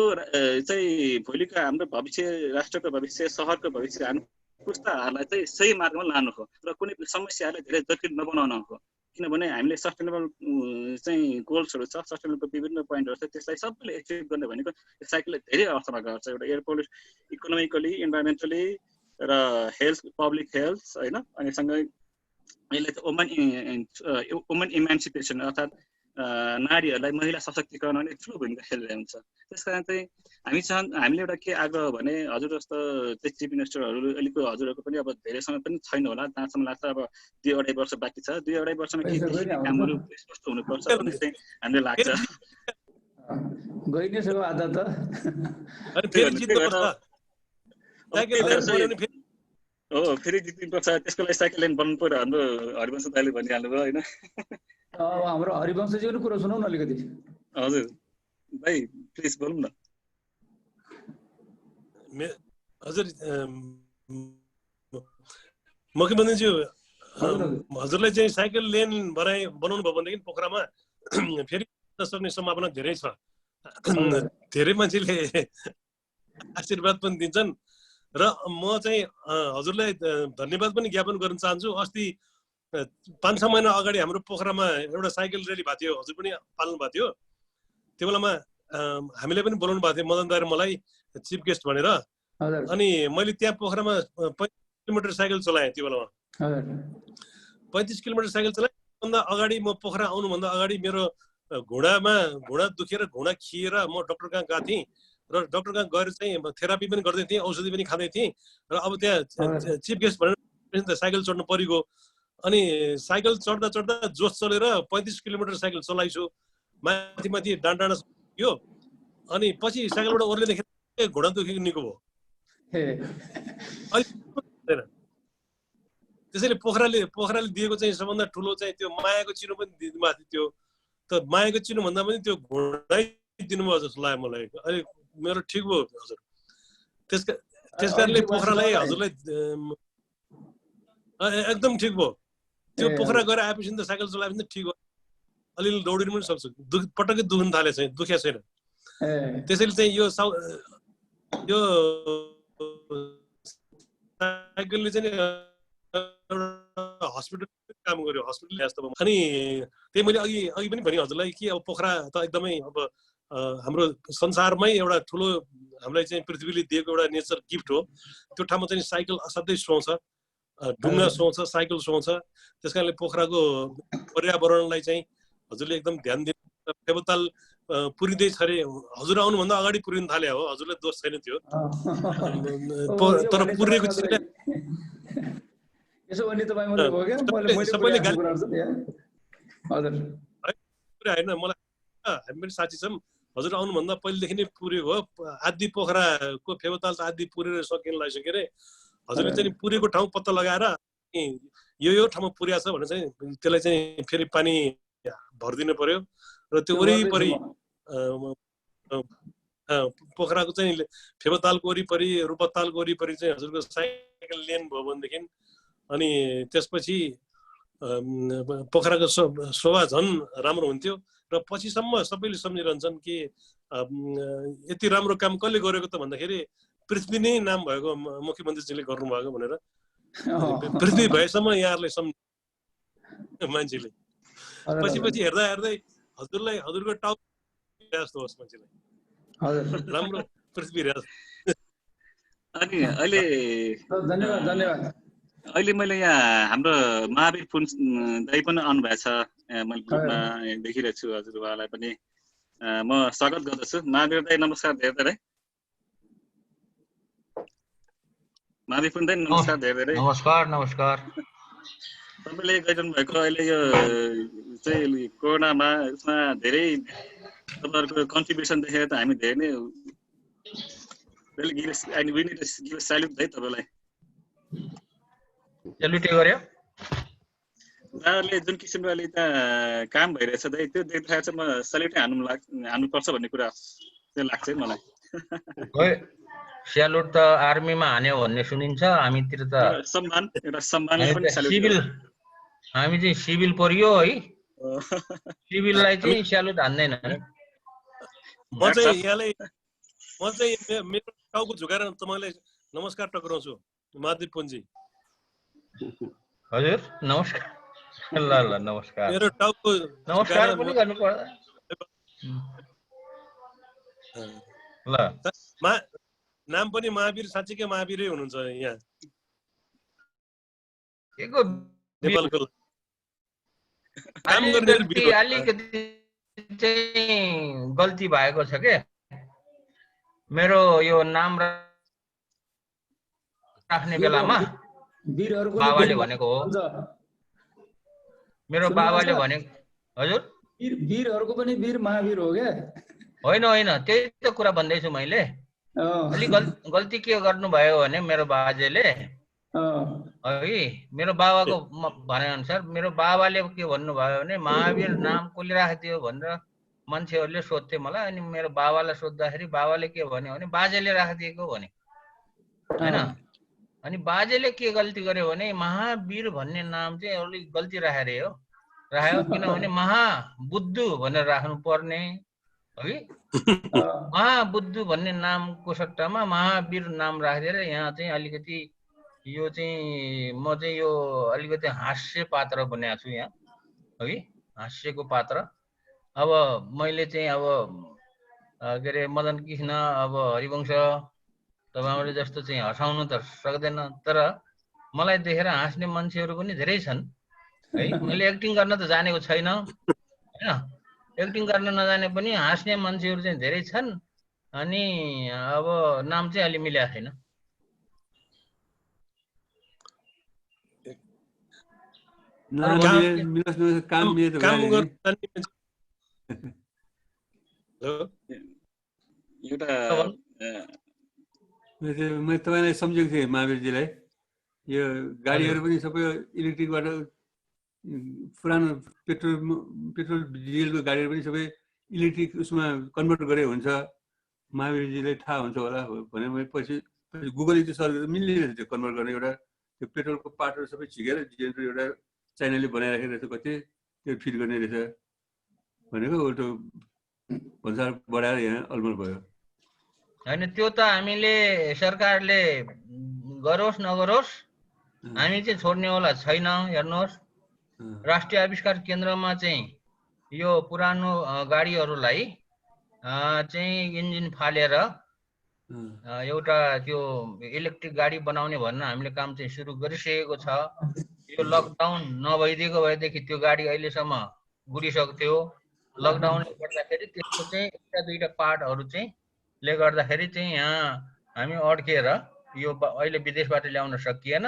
हाम्रो भविष्य, राष्ट्रको भविष्य, सहरको भविष्य, हाम्रो पुस्ताहरूलाई चाहिँ सही मार्गमा लानु हो र कुनै समस्याहरूलाई धेरै जटिल नबनाउनु हो। किनभने हामीले सस्टेनेबल चाहिँ गोल्सहरू छ, सस्टेनेबलको विभिन्न पोइन्टहरू छ, त्यसलाई सबैले एचिभ गर्ने भनेको साइकलले धेरै अर्थमा गर्छ। एउटा एयर पोल्युसन इकोनोमिकली, इन्भाइरोमेन्टली र हेल्थ, पब्लिक हेल्थ होइन। अनि सँगै यसले चाहिँ वुमन इमान्सिपेसन अर्थात् नारीहरूलाई महिला सशक्तिकरण अनि ठुलो भूमिका खेलिरहेको हुन्छ। त्यस कारण चाहिँ हामीले एउटा के आग्रह भने हजुर जस्तो चाहिँ चिफ मिनिस्टरहरू अहिलेको हजुरहरूको पनि अब धेरै समय पनि छैन होला, जहाँसम्म लाग्छ अब 2-2.5 वर्ष बाँकी छ। 2-2.5 वर्षमा के कामहरू स्पष्ट हुनुपर्छ भन्ने चाहिँ हामीलाई लाग्छ।
गइ नै सक्यो आधा त
हो, फेरि जित्नुपर्छ, त्यसको लागि साइकल लेन बन्नु पर्यो। हाम्रो हरिवंश दाइले भनिहाल्नु भयो होइन।
हाम्रो हरिवंशजीको कुरा सुनौ न अलिकति।
हजुर भाइ प्लिज बोलौँ न।
हजुर मुख्यमन्त्रीज्यू, हजुरलाई चाहिँ साइकल लेन बनाउनु भयो भनेदेखि पोखरामा फेरि सक्ने सम्भावना धेरै छ। धेरै मान्छेले आशीर्वाद पनि दिन्छन् र म चाहिँ हजुरलाई धन्यवाद पनि ज्ञापन गर्न चाहन्छु। अस्ति 5-6 महिना अगाडि हाम्रो पोखरामा एउटा साइकल र्याली भएको थियो, हजुर पनि पाल्नु भएको थियो। त्यो बेलामा हामीले पनि बोलाउनु भएको थियो मदन दाइ र मलाई चिफ गेस्ट भनेर। अनि मैले त्यहाँ पोखरामा 35 किलोमिटर साइकल चलाएँ। त्यो बेलामा 35 किलोमिटर साइकल चलाएँ। भन्दा अगाडि म पोखरा आउनुभन्दा अगाडि मेरो घुँडा दुखेर घुँडा खिएर म डक्टर कहाँ गएको थिएँ र डक्टर कहाँ गएर चाहिँ थेरापी पनि गर्दै थिएँ, औषधि पनि खाँदै थिएँ। र अब त्यहाँ चिफ गेस्ट भनेर साइकल चढ्नु परिगयो। अनि साइकल चढ्दा चढ्दा जोस चलेर 35 किलोमिटर साइकल चलाइछु, माथि डाँडा यो। अनि पछि साइकलबाट ओर्लिँदाखेरि घुँडा दुखेको निको भयो। त्यसैले पोखराले दिएको चाहिँ सबभन्दा ठुलो चाहिँ त्यो मायाको चिनो पनि दिनुभएको थियो। त मायाको चिनो भन्दा पनि त्यो घोडै दिनुभयो जस्तो लाग्यो मलाई। अहिले मेरो ठिक भयो हजुर। त्यस कारणले पोखरालाई हजुरलाई एकदम ठिक भयो। त्यो पोखरा गएर आएपछि त साइकल चलाएपछि त ठिक हो, अलिअलि दौडिनु पनि सक्छु, पटक्कै दुख्न थाले चाहिँ दुख्या छैन। त्यसैले चाहिँ यो साइकलले चाहिँ हस्पिटल काम गर्यो, हस्पिटल जस्तो। अनि त्यही मैले अघि पनि भने हजुरलाई कि अब पोखरा त एकदमै अब हाम्रो संसारमै एउटा ठुलो हामीलाई चाहिँ पृथ्वीले दिएको एउटा नेचर गिफ्ट हो। त्यो ठाउँमा चाहिँ साइकल असाध्यै सुहाउँछ, ढुङ्गा सुहाउँछ, साइकल सुहाउँछ। त्यस कारणले पोखराको पर्यावरणलाई चाहिँ हजुरले एकदम ध्यान दिनु। फेबताल पुरिँदै छ अरे, हजुर आउनुभन्दा अगाडि पुरिन थाले हो, हजुरलाई दोष छैन त्यो। तर पुरेको चिज
यसो भने तपाईँ मात्रै हो क्या,
सबैले होइन, मलाई हामी पनि साथी छौँ। हजुर आउनुभन्दा पहिलेदेखि नै पुरेको हो। आदि पोखराको फेबताल त आदि पुरेर सकिन लागिसक्यो अरे। हजुरले चाहिँ पुरेको ठाउँ पत्ता लगाएर यो ठाउँमा पुर्या छ भने चाहिँ त्यसलाई चाहिँ फेरि पानी भरिदिनु पर्यो र त्यो वरिपरि पोखराको चाहिँ फेबतालको वरिपरि, रूपतालको वरिपरि चाहिँ हजुरको साइकल लेन भयो भनेदेखि अनि त्यसपछि पोखराको शोभा झन् राम्रो हुन्थ्यो। र पछिसम्म सबैले सम्झिरहन्छन् कि यति राम्रो काम कसले गरेको त भन्दाखेरि पृथ्वी नै नाम भएको मुख्यमन्त्रीजीले गर्नुभएको भनेर। पृथ्वी भएसम्म यहाँहरूले सम्झ मान्छेले। पछि हेर्दा हजुरको टाउको जस्तो होस् मान्छेलाई, राम्रो पृथ्वी रहेछ।
अनि अहिले अहिले मैले यहाँ हाम्रो महावीर पुन दाइ पनि आउनु भएको छ, मैले ग्रुपमा देखिरहेको छु हजुरबालाई पनि म स्वागत गर्दछु। महावीर दाइ नमस्कार धेरै धेरै। महावीर पुन दाइ नमस्कार धेरै धेरै।
नमस्कार।
तपाईँले गरिरहनु भएको अहिले यो चाहिँ कोरोनामा उसमा धेरै तपाईँहरूको कन्ट्रिब्युसन देखेर त हामी धेरै नै स्याल्युट है तपाईँलाई। उहाँहरूले जुन किसिमले अहिले त्यहाँ काम भइरहेछ दाइ, त्यो देख्दाखेरि चाहिँ म स्याल्युटै हान्नुपर्छ भन्ने कुरा चाहिँ लाग्छ है मलाई।
स्यालुट त आर्मीमा हान्यो भन्ने सुनिन्छ, हामीतिर त हामी चाहिँ सिभिल परियो है, सिभिललाई चाहिँ स्यालुट हान्दैन।
म चाहिँ मेरो टाउको झुकाएर तपाईँलाई नमस्कार टक्राउँछु महादेव पुनजी।
हजुर नमस्कार। ल नमस्कार।
मेरो टाउको
नमस्कार पनि गर्नु पर्छ। ल
नाम पनि महावीर, साँच्चीकै महावीरै हुनुहुन्छ यहाँ नेपालको।
अलिकति चाहिँ गल्ती भएको छ के, मेरो यो नाम राख्ने बेलामा बाबाले भनेको हो, मेरो बाबाले भनेको। हजुर
वीरहरूको पनि वीर महावीर हो क्या?
होइन, त्यही त कुरा भन्दैछु मैले। अलि गल्ती के गर्नुभयो भने मेरो बाजेले है, मेरो बाबाको भने अनुसार मेरो बाबाले के भन्नुभयो भने महावीर नाम कसले राखिदियो भनेर मान्छेहरूले सोध्थे मलाई। अनि मेरो बाबालाई सोद्धाखेरि बाबाले के भन्यो भने बाजेले राखिदिएको भने होइन। अनि बाजेले के गल्ती गर्यो भने महावीर भन्ने नाम चाहिँ अलिक गल्ती राख्यो, किनभने महाबुद्ध भनेर राख्नु पर्ने है। महाबुद्ध भन्ने नामको सट्टामा महावीर नाम राखिदिएर यहाँ चाहिँ अलिकति यो चाहिँ म चाहिँ यो अलिकति हास्य पात्र बनाएको छु यहाँ है, हास्यको पात्र। अब मैले चाहिँ अब के अरे मदन कृष्ण, अब हरिवंश तपाईँहरूले जस्तो चाहिँ हँसाउनु त सक्दैन, तर मलाई देखेर हाँस्ने मान्छेहरू पनि धेरै छन् है। मैले एक्टिङ गर्न त जानेको छैन होइन, एक्टिङ गर्न नजाने पनि हाँस्ने मान्छेहरू चाहिँ धेरै छन्। अनि अब नाम चाहिँ अलि मिलेको छैन।
मैले तपाईँलाई सम्झेको थिएँ महावीरजीलाई, यो गाडीहरू पनि सबै इलेक्ट्रिकबाट पुरानो पेट्रोल डिजेलको गाडीहरू पनि सबै इलेक्ट्रिक उसमा कन्भर्ट गरे हुन्छ। महावीरजीलाई थाहा हुन्छ होला भने पछि गुगलले त्यो सर्च गर्दा मिल्ने रहेछ त्यो कन्भर्ट गर्ने। एउटा त्यो पेट्रोलको पार्टहरू सबै झिकेर जेनेरेटर एउटा चाइनाले बनाइराखेको रहेछ, कति त्यो फिट गर्ने रहेछ भनेको उल्टो भन्सार बढाएर यहाँ अलमल भयो।
होइन त्यो त हामीले सरकारले गरोस् नगरोस् हामी चाहिँ छोड्नेवाला छैन। हेर्नुहोस्, राष्ट्रिय आविष्कार केन्द्रमा चाहिँ यो पुरानो गाडीहरूलाई चाहिँ इन्जिन फालेर एउटा त्यो इलेक्ट्रिक गाडी बनाउने भनेर हामीले काम चाहिँ सुरु गरिसकेको छ। यो लकडाउन नभइदिएको भएदेखि त्यो गाडी अहिलेसम्म गुडिसकेको थियो। लकडाउनले गर्दाखेरि त्यसको चाहिँ एउटा दुईटा पार्टहरू चाहिँ ले गर्दाखेरि चाहिँ यहाँ हामी अड्किएर यो अहिले विदेशबाट ल्याउन सकिएन।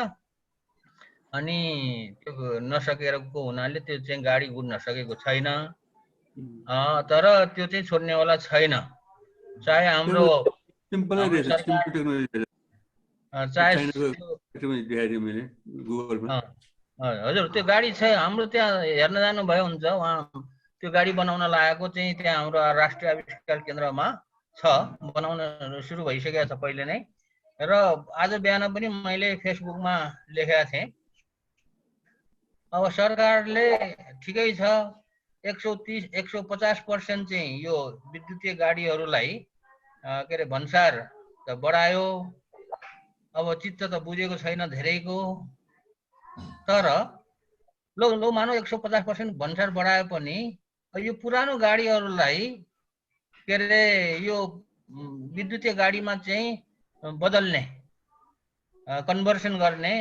अनि त्यो नसकेको हुनाले त्यो चाहिँ गाडी गुड्न सकेको छैन। तर त्यो चाहिँ छोड्नेवाला छैन। चाहे हाम्रो हजुर त्यो गाडी छ हाम्रो त्यहाँ हेर्न जानुभयो हुन्छ। उहाँ त्यो गाडी बनाउन लागेको चाहिँ त्यहाँ हाम्रो राष्ट्रिय आविष्कार केन्द्रमा छ, बनाउन सुरु भइसकेको छ पहिले नै। र आज बिहान पनि मैले फेसबुकमा लेखेका थिएँ। अब सरकारले ठिकै छ 130-150% चाहिँ यो विद्युतीय गाडीहरूलाई के अरे भन्सार त बढायो। अब चित्त त बुझेको छैन धेरैको। तर लो मानौ 150% भन्सार बढाए पनि यो पुरानो गाडीहरूलाई के अरे यो विद्युतीय गाडीमा चाहिँ बदल्ने कन्भर्सन गर्ने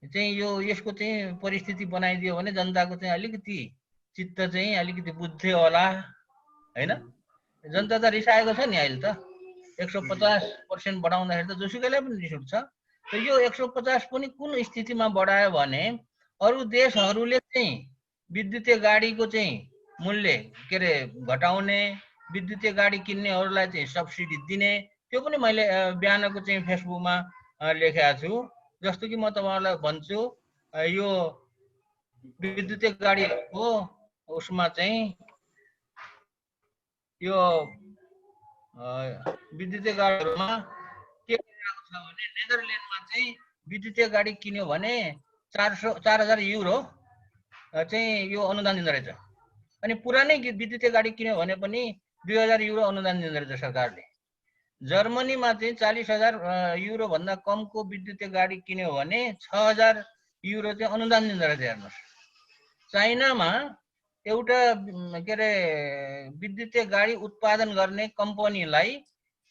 चाहिँ यो यसको चाहिँ परिस्थिति बनाइदियो भने जनताको चाहिँ अलिकति चित्त चाहिँ अलिकति बुझ्थ्यो होला हैन। जनता त रिसाएको छ नि अहिले त 150% बढाउँदाखेरि त जोसुकैलाई पनि रिस उठ्छ। यो 150 पनि कुन स्थितिमा बढायो भने अरू देशहरूले चाहिँ विद्युतीय गाडीको चाहिँ मूल्य के अरे घटाउने, विद्युतीय गाडी किन्नेहरूलाई चाहिँ सब्सिडी दिने, त्यो पनि मैले बिहानको चाहिँ फेसबुकमा लेखेको छु। जस्तो कि म तपाईहरुलाई भन्छु यो विद्युतीय गाडीको उसमा चाहिँ यो विद्युतीय गाडीहरुमा के गरिरहेको छ भने नेदरल्यान्डमा चाहिँ विद्युतीय गाडी किन्यो भने 4000 युरो चाहिँ यो अनुदान दिँदो रहेछ। अनि पुरानै विद्युतीय गाडी किन्यो भने पनि 2000 युरो अनुदान दिँदो रहेछ सरकारले। जर्मनीमा चाहिँ 40,000 युरो भन्दा कमको विद्युतीय गाडी किन्यो भने 6000 युरो चाहिँ अनुदान दिँदो रहेछ। हेर्नुस्, चाइनामा एउटा के अरे विद्युतीय गाडी उत्पादन गर्ने कम्पनीलाई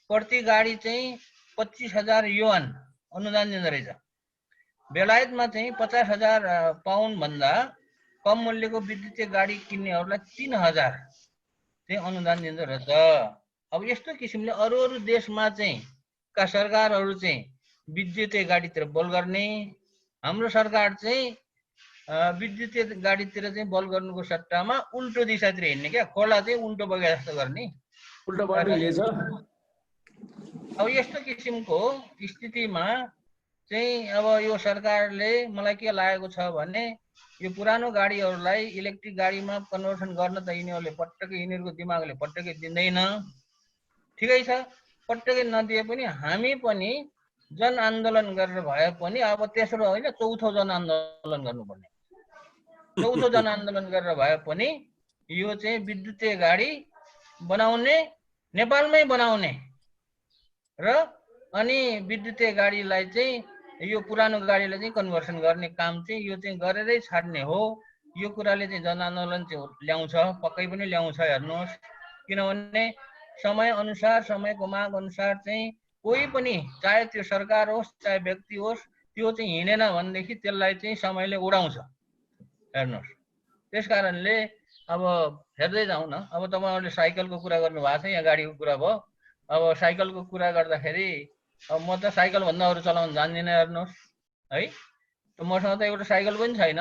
प्रति गाडी चाहिँ 25,000 युआन अनुदान दिँदो रहेछ। बेलायतमा चाहिँ 50,000 पाउन्ड भन्दा कम मूल्यको विद्युतीय गाडी किन्नेहरूलाई 3000 चाहिँ अनुदान दिँदो रहेछ। अब यस्तो किसिमले अरू देशमा चाहिँ का सरकारहरू चाहिँ विद्युतीय गाडीतिर बल गर्ने, हाम्रो सरकार चाहिँ विद्युतीय गाडीतिर चाहिँ बल गर्नुको सट्टामा उल्टो दिशातिर हिँड्ने क्या, खोला चाहिँ उल्टो बगे जस्तो गर्ने,
उल्टो बाटो हिँडेछ।
अब यस्तो किसिमको स्थितिमा चाहिँ अब यो सरकारले मलाई के लागेको छ भने यो पुरानो गाडीहरूलाई इलेक्ट्रिक गाडीमा कन्भर्सन गर्न त यिनीहरूले पटक्कै यिनीहरूको दिमागले पटक्कै दिँदैन। ठिकै छ, पटक्कै नदिए पनि हामी पनि जनआन्दोलन गरेर भए पनि अब तेस्रो होइन चौथो जनआन्दोलन गर्नुपर्ने। चौथो जनआन्दोलन गरेर भए पनि यो चाहिँ विद्युतीय गाडी बनाउने, नेपालमै बनाउने र अनि विद्युतीय गाडीलाई चाहिँ यो पुरानो गाडीलाई चाहिँ कन्भर्सन गर्ने काम चाहिँ यो चाहिँ गरेरै छाड्ने हो। यो कुराले चाहिँ जनआन्दोलन चाहिँ ल्याउँछ, पक्कै पनि ल्याउँछ। हेर्नुहोस्, किनभने समय अनुसार समयको माग अनुसार चाहिँ कोही पनि चाहे त्यो सरकार होस् चाहे व्यक्ति होस् त्यो चाहिँ हिँडेन भनेदेखि त्यसलाई चाहिँ समयले उडाउँछ। हेर्नुहोस्, त्यस कारणले अब हेर्दै जाउँ न। अब तपाईहरुले साइकलको कुरा गर्नु भएको छ, यहाँ गाडीको कुरा भयो। अब साइकलको कुरा गर्दाखेरि अब म त साइकल भन्दा अरू चलाउन जान्दिनँ। हेर्नुहोस् है, मसँग त एउटा साइकल पनि छैन।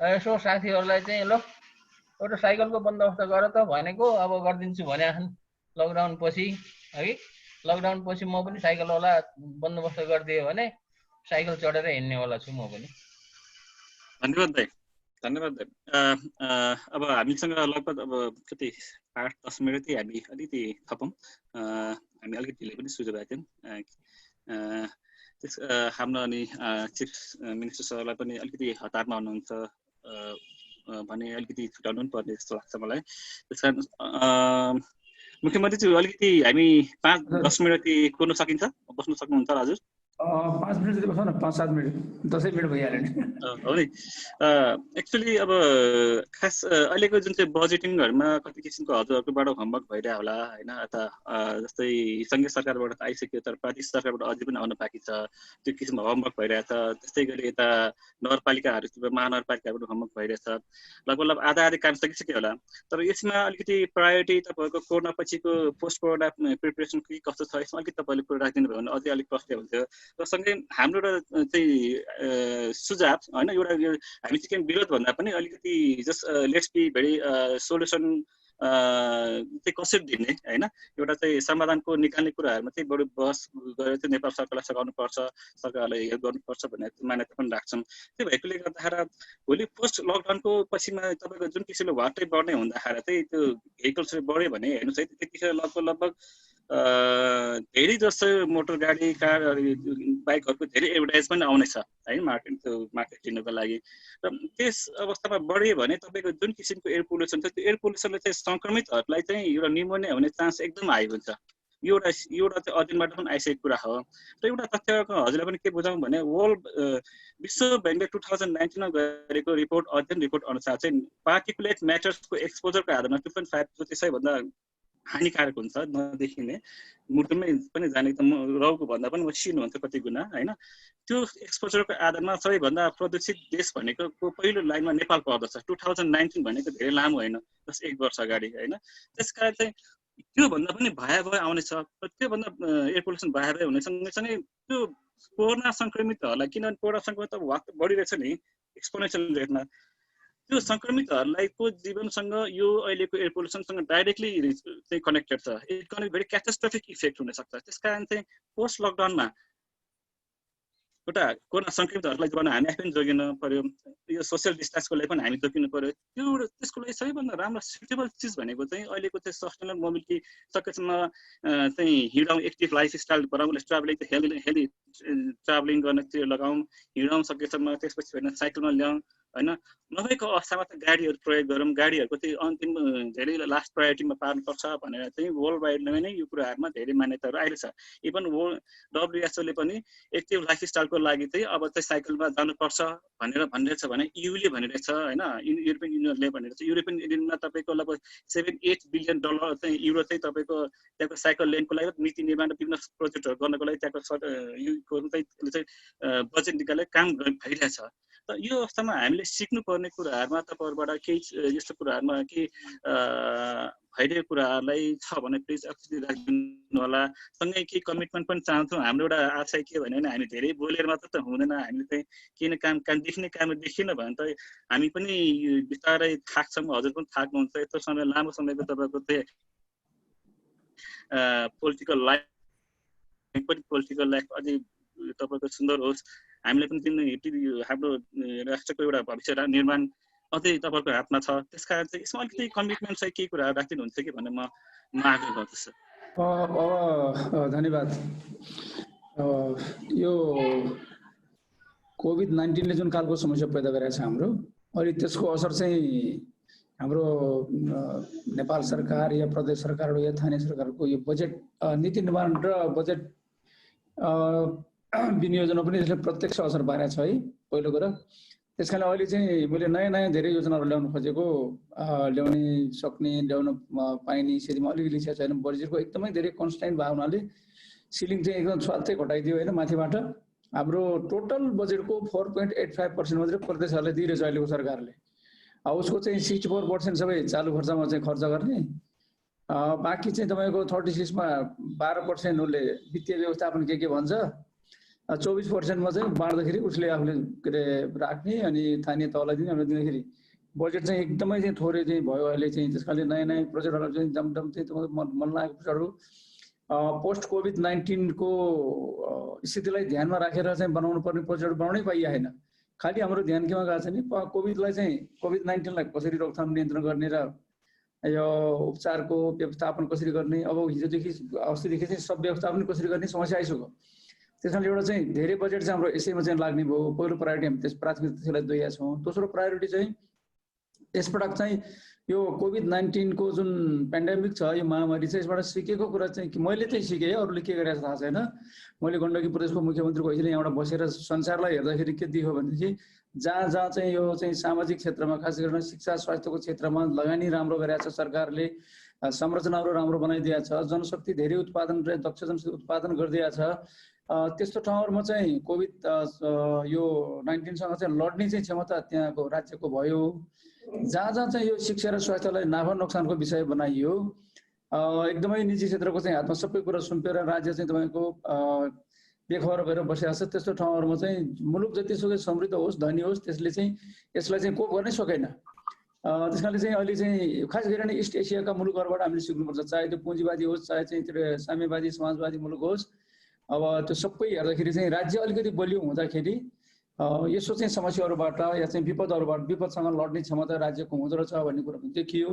यसो साथीहरूलाई चाहिँ ल एउटा साइकलको बन्दोबस्त गर त भनेको, अब गरिदिन्छु भने लकडाउन पछि है। लकडाउन पछि म पनि साइकलवाला बन्दोबस्त गरिदिएँ भने साइकल चढेर हिँड्नेवाला छु म पनि।
धन्यवाद दाइ, धन्यवाद दाइ। अब हामीसँग लगभग अब कति 8-10 मिनट चाहिँ हामी अलिकति थपौँ। हामी अलिकति ढिलै पनि सुझाव भएको थियौँ। त्यस हाम्रो अनि चिफ मिनिस्टर सरलाई पनि अलिकति हतारमा हुनुहुन्छ भने अलिकति छुटाउनु पनि पर्ने जस्तो लाग्छ मलाई। त्यस कारण मुख्यमन्त्रीज्यू अलिकति हामी 5-10 मिनट कुर्न सकिन्छ? बस्न सक्नुहुन्छ हजुर?
5 मिनट जति बस्नु न, 5-7 मिनट, 10 मिनट भइहाल्यो नि।
हो नि, एक्चुअली अब खास अहिलेको जुन चाहिँ बजेटिङहरूमा कति किसिमको हजुरहरूकोबाट होमवर्क भइरह्यो होला होइन। यता जस्तै सङ्घीय सरकारबाट त आइसक्यो, तर प्रादेशिक सरकारबाट अझै पनि आउन बाँकी छ, त्यो किसिमको होमवर्क भइरहेछ। त्यस्तै गरी यता नगरपालिकाहरू महानगरपालिकाबाट होमवर्क भइरहेछ। लगभग आधा काम सकिसक्यो होला। तर यसमा अलिकति प्रायोरिटी तपाईँहरूको कोरोना पछिको पोस्ट कोरोना प्रिपरेसन के कस्तो छ यसमा अलिकति तपाईँले कुरा राखिदिनु भयो भने अझै अलिक प्रष्ट हुन्थ्यो। र सँगै हाम्रो एउटा चाहिँ सुझाव होइन, एउटा हामी चाहिँ विरोध भन्दा पनि अलिकति just let's be very solution चाहिँ कसरी दिने होइन, एउटा चाहिँ समाधानको निकाल्ने कुराहरूमा चाहिँ बढी बहस गरेर चाहिँ नेपाल सरकारलाई सघाउनुपर्छ, सरकारलाई हेल्प गर्नुपर्छ भन्ने मान्यता पनि राख्छौँ। त्यो भएकोले गर्दाखेरि भोलि पोस्ट लकडाउनको पछिमा तपाईँको जुन किसिमले वाटै बढ्ने हुँदाखेरि चाहिँ त्यो भेहिकल्सहरू बढ्यो भने हेर्नुहोस् है, त्यतिखेर लगभग धेरै जस्तो मोटर गाडी कार बाइकहरूको धेरै एडभर्टाइजमेन्ट आउनेछ है मार्केट लिनको लागि। र त्यस अवस्थामा बढ्यो भने तपाईँको जुन किसिमको एयर पोल्युसन छ त्यो एयर पोल्युसनले चाहिँ सङ्क्रमितहरूलाई चाहिँ एउटा निमोनिया हुने चान्स एकदम हाई हुन्छ। यो एउटा चाहिँ अध्ययनबाट पनि आइसकेको कुरा हो। र एउटा तथ्यको हजुरलाई पनि के बुझाउँ भने विश्व ब्याङ्कले 2019मा गरेको अध्ययन रिपोर्ट अनुसार चाहिँ पार्टिकुलेट म्याटर्सको एक्सपोजरको आधारमा 2.5 जो चाहिँ सबैभन्दा हानिकारक हुन्छ, नदेखिने मुटुमै पनि जाने त रौको भन्दा पनि मसिनो हुन्छ कति गुणा होइन। त्यो एक्सपोजरको आधारमा सबैभन्दा प्रदूषित देश भनेको पहिलो लाइनमा नेपाल पर्दछ। 2019 भनेको धेरै लामो होइन, जस्ट 1 वर्ष अगाडि होइन। त्यस कारण चाहिँ त्योभन्दा पनि भयावह आउनेछ। त्योभन्दा एयर पोल्युसन भयावह हुने सँगसँगै त्यो कोरोना सङ्क्रमितहरूलाई, किनभने कोरोना सङ्क्रमित अब बढिरहेछ नि एक्सपोनेन्सियल रेटमा, त्यो सङ्क्रमितहरूलाई को जीवनसँग यो अहिलेको एयर पोल्युसनसँग डाइरेक्टली चाहिँ कनेक्टेड छ। It can very catastrophic effect हुनसक्छ। त्यस कारण चाहिँ पोस्ट लकडाउनमा एउटा कोरोना सङ्क्रमितहरूलाई जोगाउन हामी आफै पनि जोगिनु पर्यो, यो सोसियल डिस्टेन्सको लागि पनि हामी जोगिनु पर्यो। त्यसको लागि सबैभन्दा राम्रो सुटेबल चिज भनेको चाहिँ अहिलेको चाहिँ सस्टेनेबल मोबिलिटी, सकेसम्म चाहिँ हिँडौँ, एक्टिभ लाइफस्टाइल बनाउँ, ट्राभलिङ हेल्दी ट्राभलिङ गर्नतिर लगाउँ, हिँडौँ सकेसम्म, त्यसपछि होइन साइकलमा ल्याउँ होइन। नभएको अवस्थामा त गाडीहरू प्रयोग गरौँ, गाडीहरूको चाहिँ अन्तिम धेरै लास्ट प्रायोरिटीमा पार्नुपर्छ भनेर चाहिँ वर्ल्ड वाइडमा नै यो कुराहरूमा धेरै मान्यताहरू आएको छ। इभन WHO ले पनि एक्टिभ लाइफस्टाइलको लागि चाहिँ अब चाहिँ साइकलमा जानुपर्छ भनिरहेछ भने युले भनिरहेछ होइन, युरोपियन युनियनले भनिरहेछ। युरोपियन युनियनमा तपाईँको लगभग $7-8 बिलियन चाहिँ युरो चाहिँ तपाईँको त्यहाँको साइकल लेनको लागि नीति निर्माण विभिन्न प्रोजेक्टहरू गर्नको लागि त्यहाँको चाहिँ बजेट निकालेर काम भइरहेछ। त यो अवस्थामा हामीले सिक्नुपर्ने कुराहरूमा तपाईँहरूबाट केही यस्तो कुराहरूमा के भइरहेको कुराहरूलाई छ भने प्लिज राखिदिनु होला। सँगै केही कमिटमेन्ट पनि चाहन्छौँ। हाम्रो एउटा आशा के भने हामी धेरै बोलेर मात्र त हुँदैन, हामीले चाहिँ किन काम देख्ने काम देखिएन भने त हामी पनि बिस्तारै थाक्छौँ, हजुर पनि थाक्नुहुन्छ। यत्रो समय लामो समयको तपाईँको चाहिँ पोलिटिकल लाइफ अझै तपाईँको सुन्दर होस्, हामीले पनि हाम्रो राष्ट्रको एउटा भविष्य निर्माण अझै तपाईँको हातमा छ। त्यस कारण चाहिँ यसमा अलिकति कमिटमेन्ट चाहिँ केही कुरा राखिदिनुहुन्छ कि भन्ने म आग्रह गर्दछु।
धन्यवाद। यो कोभिड-19ले जुन खालको समस्या पैदा गरेको छ हाम्रो, अहिले त्यसको असर चाहिँ हाम्रो नेपाल सरकार या प्रदेश सरकार या स्थानीय सरकारको यो बजेट नीति निर्माण र बजेट विनियोजनमा पनि यसले प्रत्यक्ष असर पारेको छ है पहिलो कुरा। त्यस कारण अहिले चाहिँ मैले नयाँ धेरै योजनाहरू ल्याउनु खोजेको, ल्याउन पाइने स्थितिमा अलिकति लिएको छैन। बजेटको एकदमै धेरै कन्स्टेन्ट भएको हुनाले सिलिङ चाहिँ एकदम स्वात्तै घटाइदियो होइन माथिबाट। हाम्रो टोटल बजेटको 4.85% मात्रै प्रदेशहरूलाई दिइरहेछ अहिलेको सरकारले। उसको चाहिँ 64% सबै चालु खर्चमा चाहिँ खर्च गर्ने, बाँकी चाहिँ तपाईँको 36मा 12% उसले वित्तीय व्यवस्थापन के भन्छ, 24%मा चाहिँ बाँड्दाखेरि उसले आफूले के अरे राख्ने अनि स्थानीय तहलाई दिने भनेर दिँदाखेरि बजेट चाहिँ एकदमै चाहिँ थोरै चाहिँ भयो अहिले चाहिँ। त्यस कारणले नयाँ प्रोजेक्टहरू चाहिँ जमजम चाहिँ मन लागेको प्रोजेक्टहरू पोस्ट कोभिड-19 को स्थितिलाई ध्यानमा राखेर चाहिँ बनाउनु पर्ने प्रोजेक्ट बनाउनै पाइएन। खालि हाम्रो ध्यान केमा गएको छ नि कोभिडलाई चाहिँ कोभिड-19लाई कसरी रोकथाम नियन्त्रण गर्ने र यो उपचारको व्यवस्थापन कसरी गर्ने, अब हिजोदेखि अस्तिदेखि चाहिँ सब व्यवस्थापन कसरी गर्ने समस्या आइसक्यो। त्यस कारणले एउटा चाहिँ धेरै बजेट चाहिँ हाम्रो यसैमा चाहिँ लाग्ने भयो। पहिलो प्रायोरिटी हामी त्यस प्राथमिकता त्यसलाई दिएका छौँ। दोस्रो प्रायोरिटी चाहिँ यसपटक चाहिँ यो कोभिड-19 को जुन पेन्डेमिक छ, यो महामारी चाहिँ यसबाट सिकेको कुरा चाहिँ मैले चाहिँ सिकेँ, अरूले के गरेको थाहा छैन। मैले गण्डकी प्रदेशको मुख्यमन्त्रीको अहिले यहाँबाट बसेर संसारलाई हेर्दाखेरि के देखियो भनेदेखि जहाँ जहाँ चाहिँ यो चाहिँ सामाजिक क्षेत्रमा खास गरेर शिक्षा स्वास्थ्यको क्षेत्रमा लगानी राम्रो गरेको छ सरकारले, संरचनाहरू राम्रो बनाइदिएको छ, जनशक्ति धेरै उत्पादन र दक्ष जनशक्ति उत्पादन गरिदिएको छ, त्यस्तो ठाउँहरूमा चाहिँ कोभिड यो 19सँग चाहिँ लड्ने चाहिँ क्षमता त्यहाँको राज्यको भयो। जहाँ जहाँ चाहिँ यो शिक्षा र स्वास्थ्यलाई नाफा नोक्सानको विषय बनाइयो, एकदमै निजी क्षेत्रको चाहिँ हातमा सबै कुरा सुम्पेर राज्य चाहिँ तपाईँको बेखबर भएर बसिरहेको छ। त्यस्तो ठाउँहरूमा चाहिँ मुलुक जतिसुकै समृद्ध होस् धनी होस् त्यसले चाहिँ यसलाई चाहिँ कोप गर्नै सकेन। त्यस कारणले चाहिँ अहिले चाहिँ खास गरेर इस्ट एसियाका मुलुकहरूबाट हामीले सिक्नुपर्छ, चाहे त्यो पुँजीवादी होस् चाहे चाहिँ त्यो साम्यवादी समाजवादी मुलुक होस्। अब त्यो सबै हेर्दाखेरि चाहिँ राज्य अलिकति बलियो हुँदाखेरि यसो चाहिँ समस्याहरूबाट या चाहिँ विपदसँग लड्ने क्षमता राज्यको हुँदो रहेछ भन्ने कुरा पनि देखियो।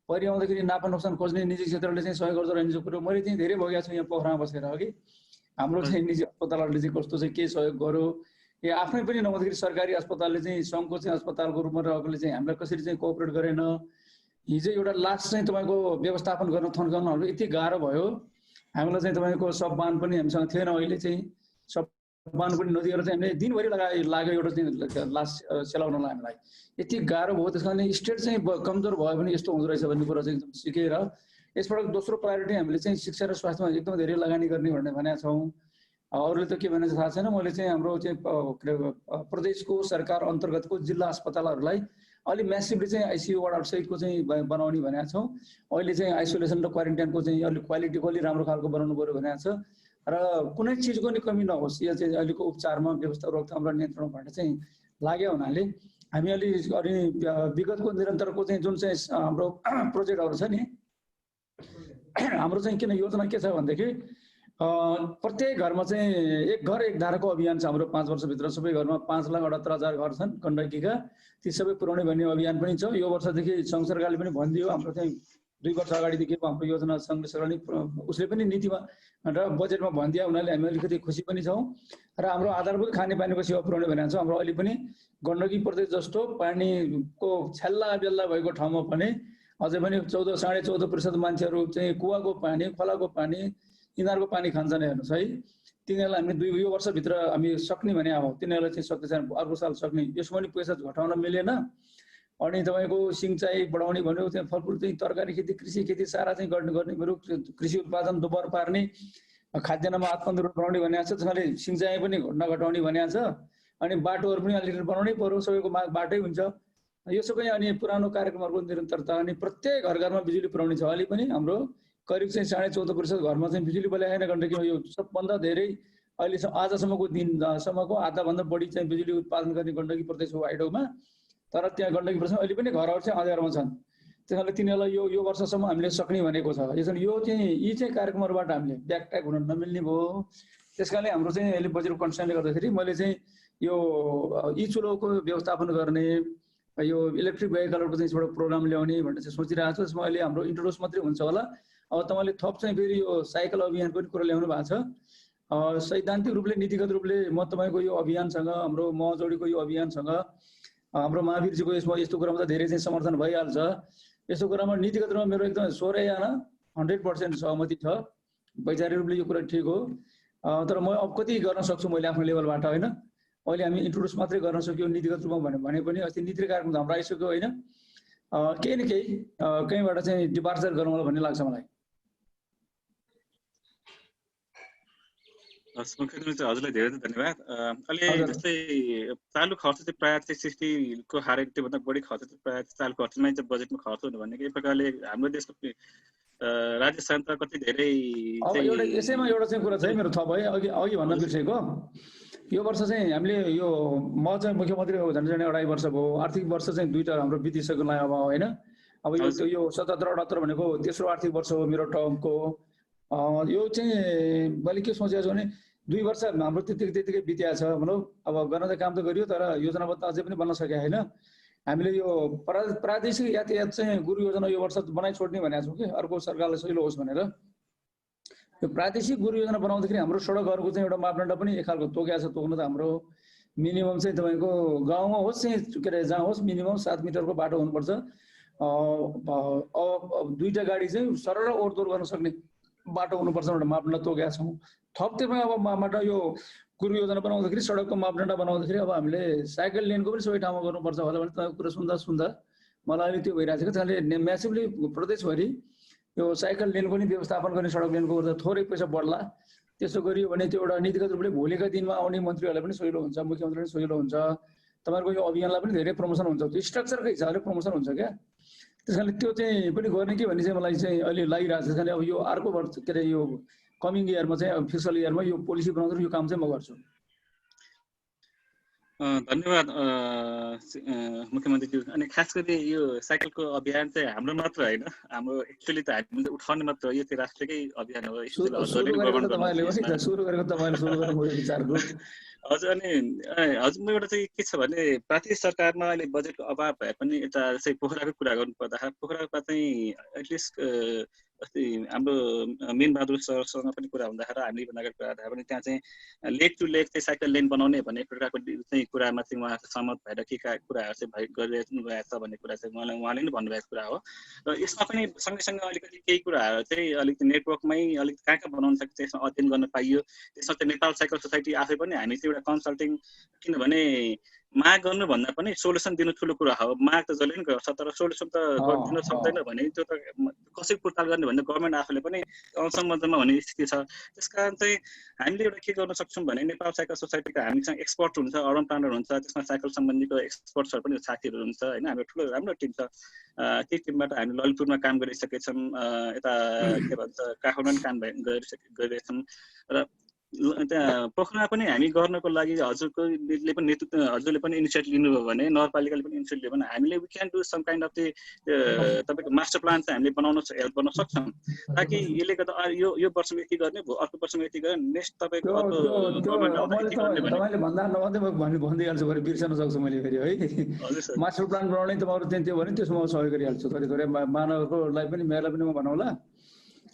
परि आउँदाखेरि नाफा नोक्सान खोज्ने निजी क्षेत्रले चाहिँ सहयोग गर्दो रहने कुरो मैले चाहिँ धेरै भइरहेको छु यहाँ पोखरामा बसेर। अघि हाम्रो चाहिँ निजी अस्पतालहरूले चाहिँ कस्तो चाहिँ के सहयोग गर्यो, या आफ्नै पनि नहुँदाखेरि सरकारी अस्पतालले चाहिँ सङ्घको चाहिँ अस्पतालको रूपमा रहेकोले चाहिँ हामीलाई कसरी चाहिँ कोअपरेट गरेन। हिजो एउटा लास्ट चाहिँ तपाईँको व्यवस्थापन गर्न थन्काउनहरू यति गाह्रो भयो। हामीलाई चाहिँ तपाईँको सबबान पनि हामीसँग थिएन, अहिले चाहिँ सबबान पनि नदिएर चाहिँ हामीले दिनभरि लाग्यो एउटा चाहिँ लास्ट चलाउनलाई हामीलाई यति गाह्रो भयो। त्यस कारणले स्टेट चाहिँ कमजोर भयो भने यस्तो हुँदो रहेछ भन्ने कुरा चाहिँ सिकेर यसबाट दोस्रो प्रायोरिटी हामीले चाहिँ शिक्षा र स्वास्थ्यमा एकदम धेरै लगानी गर्ने भनेका छौँ। अरूले त के भनेको थाहा छैन। मैले चाहिँ हाम्रो चाहिँ प्रदेशको सरकार अन्तर्गतको जिल्ला अस्पतालहरूलाई अलि म्यासिभली चाहिँ आइसियु वार्ड सहितको चाहिँ बनाउने भनेका छौँ। अहिले चाहिँ आइसोलेसन र क्वारेन्टाइनको चाहिँ अलिक क्वालिटीको अलि राम्रो खालको बनाउनु पऱ्यो भनेको छ र कुनै चिजको नि कमी नहोस्। यो चाहिँ अहिलेको उपचारमा व्यवस्था रोकथाम र नियन्त्रण भनेर चाहिँ लाग्यो हुनाले हामी अलि विगतको निरन्तरको चाहिँ जुन चाहिँ हाम्रो प्रोजेक्टहरू छ नि, हाम्रो चाहिँ किन योजना के छ भनेदेखि प्रत्येक घरमा चाहिँ एक घर एक धाराको अभियान छ हाम्रो। 5 वर्षभित्र सबै घरमा 5,78,000 घर छन् गण्डकीका, ती सबै पुर्याउने भन्ने अभियान पनि छ। यो वर्षदेखि सङ्घ सरकारले पनि भनिदियो, हाम्रो चाहिँ 2 वर्ष अगाडिदेखिको हाम्रो योजना सङ्घ सरकारले उसले पनि नीतिमा र बजेटमा भनिदियो हुनाले हामी अलिकति खुसी पनि छौँ। र हाम्रो आधारभूत खानेपानीको सेवा पुर्याउने भनेको छ। हाम्रो अहिले पनि गण्डकी प्रदेश जस्तो पानीको छेल्ला बेल्ला भएको ठाउँमा पनि अझै पनि 14.5% मान्छेहरू चाहिँ कुवाको पानी खोलाको पानी यिनीहरूको पानी खान्छन्। हेर्नुहोस् है, तिनीहरूलाई हामीले 2 वर्षभित्र हामी सक्ने भने अब तिनीहरूलाई चाहिँ सक्दैछ, अर्को साल सक्ने। यसमा पनि पैसा घटाउन मिलेन। अनि तपाईँको सिँचाइ बढाउने भन्यो, त्यहाँ फलफुल चाहिँ तरकारी खेती कृषि खेती सारा चाहिँ गर्ने बरु कृषि उत्पादन दोब्बर पार्ने, खाद्यान्नमा आत्मनिर्भर बनाउने भनेको छ। त्यसले सिँचाइ पनि नघटाउने भनेको छ। अनि बाटोहरू पनि अलिकति बनाउनै पर्यो, सबैको माग बाटै हुन्छ। यो सबै अनि पुरानो कार्यक्रमहरूको निरन्तरता। अनि प्रत्येक घर घरमा बिजुली पुर्याउने छ। अहिले पनि हाम्रो करिब चाहिँ 14.5% घरमा चाहिँ बिजुली बोलाएन गण्डकीमा। यो सबभन्दा धेरै अहिले आजसम्मको दिनसम्मको आधाभन्दा बढी चाहिँ बिजुली उत्पादन गर्ने गण्डकी प्रदेश हो आइडोमा। तर त्यहाँ गण्डकी प्रदेशमा अहिले पनि घरहरू चाहिँ अँध्यारोमा छन्। त्यसैले तिनीहरूलाई यो वर्षसम्म हामीले सक्ने भनेको छ। यसरी यो चाहिँ यी चाहिँ कार्यक्रमहरूबाट हामीले ब्याकट्याक हुन नमिल्ने भयो। त्यस कारणले हाम्रो चाहिँ अहिले बजेटको कन्सर्नले गर्दाखेरि मैले चाहिँ यो यी चुलोको व्यवस्थापन गर्ने, यो इलेक्ट्रिक भेहिकलहरूको चाहिँ एउटा प्रोग्राम ल्याउने भनेर चाहिँ सोचिरहेको छु। यसमा अहिले हाम्रो इन्ट्रोड्युस मात्रै हुन्छ होला। अब तपाईँले थप चाहिँ फेरि यो साइकल अभियानको पनि कुरा ल्याउनु भएको छ। सैद्धान्तिक रूपले नीतिगत रूपले म तपाईँको यो अभियानसँग, हाम्रो महजोडीको यो अभियानसँग, हाम्रो महावीरजीको यसमा यस्तो कुरामा त धेरै चाहिँ समर्थन भइहाल्छ। यस्तो कुरामा नीतिगत रूपमा मेरो एकदमै 16 याना 100% सहमति छ। वैचारिक रूपले यो कुरा ठिक हो। तर म अब कति गर्न सक्छु मैले आफ्नो लेभलबाट होइन। अहिले हामी इन्ट्रोड्युस मात्रै गर्न सक्यो नीतिगत रूपमा भने पनि अस्ति नीति कार्यक्रम त हाम्रो आइसक्यो होइन। केही न केही कहीँबाट चाहिँ डिपार्चर गरौँला भन्ने लाग्छ मलाई।
हजुरलाई धेरै धन्यवाद। अहिले जस्तै चालु खर्च चाहिँ प्रायः 60 को हारेको त्योभन्दा बढी खर्च चाहिँ प्रायः चालु खर्चमै चाहिँ बजेटमा खर्च हुनु भनेको एक प्रकारले हाम्रो देशको राज्य सञ्चार कति धेरै
यसैमा एउटा चाहिँ कुरा छ मेरो थप है, अघि भन्न बिर्सेको। यो वर्ष चाहिँ हामीले यो म चाहिँ मुख्यमन्त्री झन्डै 2.5 वर्ष भयो। आर्थिक वर्ष चाहिँ 2टा हाम्रो बितिसकेलाई अब होइन। अब यो 77-78 भनेको तेस्रो आर्थिक वर्ष हो मेरो टर्मको। यो चाहिँ मैले के सोचेको छु भने 2 वर्ष हाम्रो त्यतिकै बित्या छ भनौँ। अब गर्न त काम त गरियो तर योजनाबद्ध अझै पनि बन्न सके होइन। हामीले यो प्रादेशिक यातायात चाहिँ गुरु योजना यो वर्ष बनाइ छोड्ने भनेको छौँ कि अर्को सरकारले सजिलो होस् भनेर। यो प्रादेशिक गुरु योजना बनाउँदाखेरि हाम्रो सडकहरूको चाहिँ एउटा मापदण्ड पनि एक खालको तोकेको छ। तोक्न त हाम्रो मिनिमम चाहिँ तपाईँको गाउँमा होस् चाहिँ के अरे जहाँ होस् मिनिमम 7 मिटरको बाटो हुनुपर्छ। 2टा गाडी चाहिँ सरल ओहोरदोहोर गर्न सक्ने बाटो हुनुपर्छ एउटा मापदण्ड तोकेका छौँ। थप्दैमा अब मापदण्ड यो गुरु योजना बनाउँदाखेरि सडकको मापदण्ड बनाउँदाखेरि अब हामीले साइकल लेनको पनि सबै ठाउँमा गर्नुपर्छ होला भने तपाईँको कुरा सुन्दा मलाई अलिक त्यो भइरहेको थियो। त्यसले म्यासिभली प्रदेशभरि यो साइकल लेन पनि व्यवस्थापन गर्ने सडक लेनको गर्दा थोरै पैसा बढ्ला। त्यसो गरियो भने त्यो एउटा नीतिगत रूपले भोलिका दिनमा आउने मन्त्रीहरूलाई पनि सजिलो हुन्छ, मुख्यमन्त्रीलाई पनि सजिलो हुन्छ, तपाईँहरूको यो अभियानलाई पनि धेरै प्रमोसन हुन्छ। त्यो स्ट्रक्चरको हिसाबले प्रमोसन हुन्छ क्या। त्यस कारणले त्यो चाहिँ पनि गर्ने कि भन्ने चाहिँ मलाई चाहिँ अहिले लागिरहेको छ। त्यस कारणले अब यो अर्को वर्ष के अरे यो कमिङ इयरमा चाहिँ अब फिस्कल इयरमा यो पोलिसी बनाउँदा यो काम चाहिँ म गर्छु।
धन्यवाद मुख्यमन्त्रीज्यू। अनि खास गरी यो साइकलको अभियान चाहिँ हाम्रो मात्र होइन, हाम्रो एक्चुअली त हामीले उठाउने मात्र यो चाहिँ राष्ट्रकै अभियान हो। हजुर अनि हजुर म एउटा चाहिँ के छ भने प्रादेशिक सरकारमा अहिले बजेटको अभाव भए पनि यता चाहिँ पोखराको कुरा गर्नु पर्दाखेरि पोखरामा चाहिँ एटलिस्ट अस्ति हाम्रो मेन बहादुर सरसँग पनि कुरा हुँदाखेरि हामी बनाएको कुरा हुँदा पनि त्यहाँ चाहिँ लेक टु लेक चाहिँ साइकल लेन बनाउने भन्ने प्रकारको चाहिँ कुरामा चाहिँ उहाँ सहमत भएर के कुराहरू चाहिँ गरिरहेको छ भन्ने कुरा चाहिँ उहाँले नै भन्नुभएको कुरा हो। र यसमा पनि सँगैसँगै अलिकति केही कुराहरू चाहिँ अलिकति नेटवर्कमै अलिक कहाँ कहाँ बनाउन सक्छ त्यसमा अध्ययन गर्न पाइयो। त्यसमा चाहिँ नेपाल साइकल सोसाइटी आफै पनि हामी चाहिँ एउटा कन्सल्टिङ, किनभने माग गर्नुभन्दा पनि सोल्युसन दिनु ठुलो कुरा हो। माग त जसले पनि गर्छ तर सोल्युसन त दिन सक्दैन भने त्यो त कसरी पुर्ताल गर्ने भन्दा गभर्मेन्ट आफूले पनि असम्बन्धमा हुने स्थिति छ। त्यस कारण चाहिँ हामीले एउटा के गर्न सक्छौँ भने नेपाल साइकल सोसाइटीका हामीसँग एक्सपर्ट हुन्छ, अर्बन प्लानर हुन्छ, त्यसमा साइकल सम्बन्धीको एक्सपर्ट्सहरू पनि साथीहरू हुन्छ होइन। हाम्रो ठुलो राम्रो टिम छ। त्यही टिमबाट हामी ललितपुरमा काम गरिसकेका छौँ, यता के भन्छ काठमाडौँमा काम गरिरहेका छौँ। र त्यहाँ पोखरामा पनि हामी गर्नको लागि हजुरले पनि नेतृत्व हजुरले पनि इनिसिएटिभ लिनुभयो भने नगरपालिकाले पनि इनिसिएटिभ लियो भने हामीले we can do some kind of तपाईँको मास्टर प्लान चाहिँ हामीले बनाउन हेल्प गर्न सक्छौँ। ताकि यसले गर्दा यो वर्षमा यति गर्ने अर्को वर्षमा यति गर्ने नेक्स्ट तपाईँको
तपाईँले भन्दा नभन्दै म भनिदिइहाल्छु फेरि बिर्सन सक्छु मैले फेरि है। मास्टर प्लान बनाउने तपाईँहरू चाहिँ त्यो भने त्यसमा म सहयोग गरिहाल्छु। थोरै थोरै मानवकोलाई पनि मेरोलाई पनि म भनौँला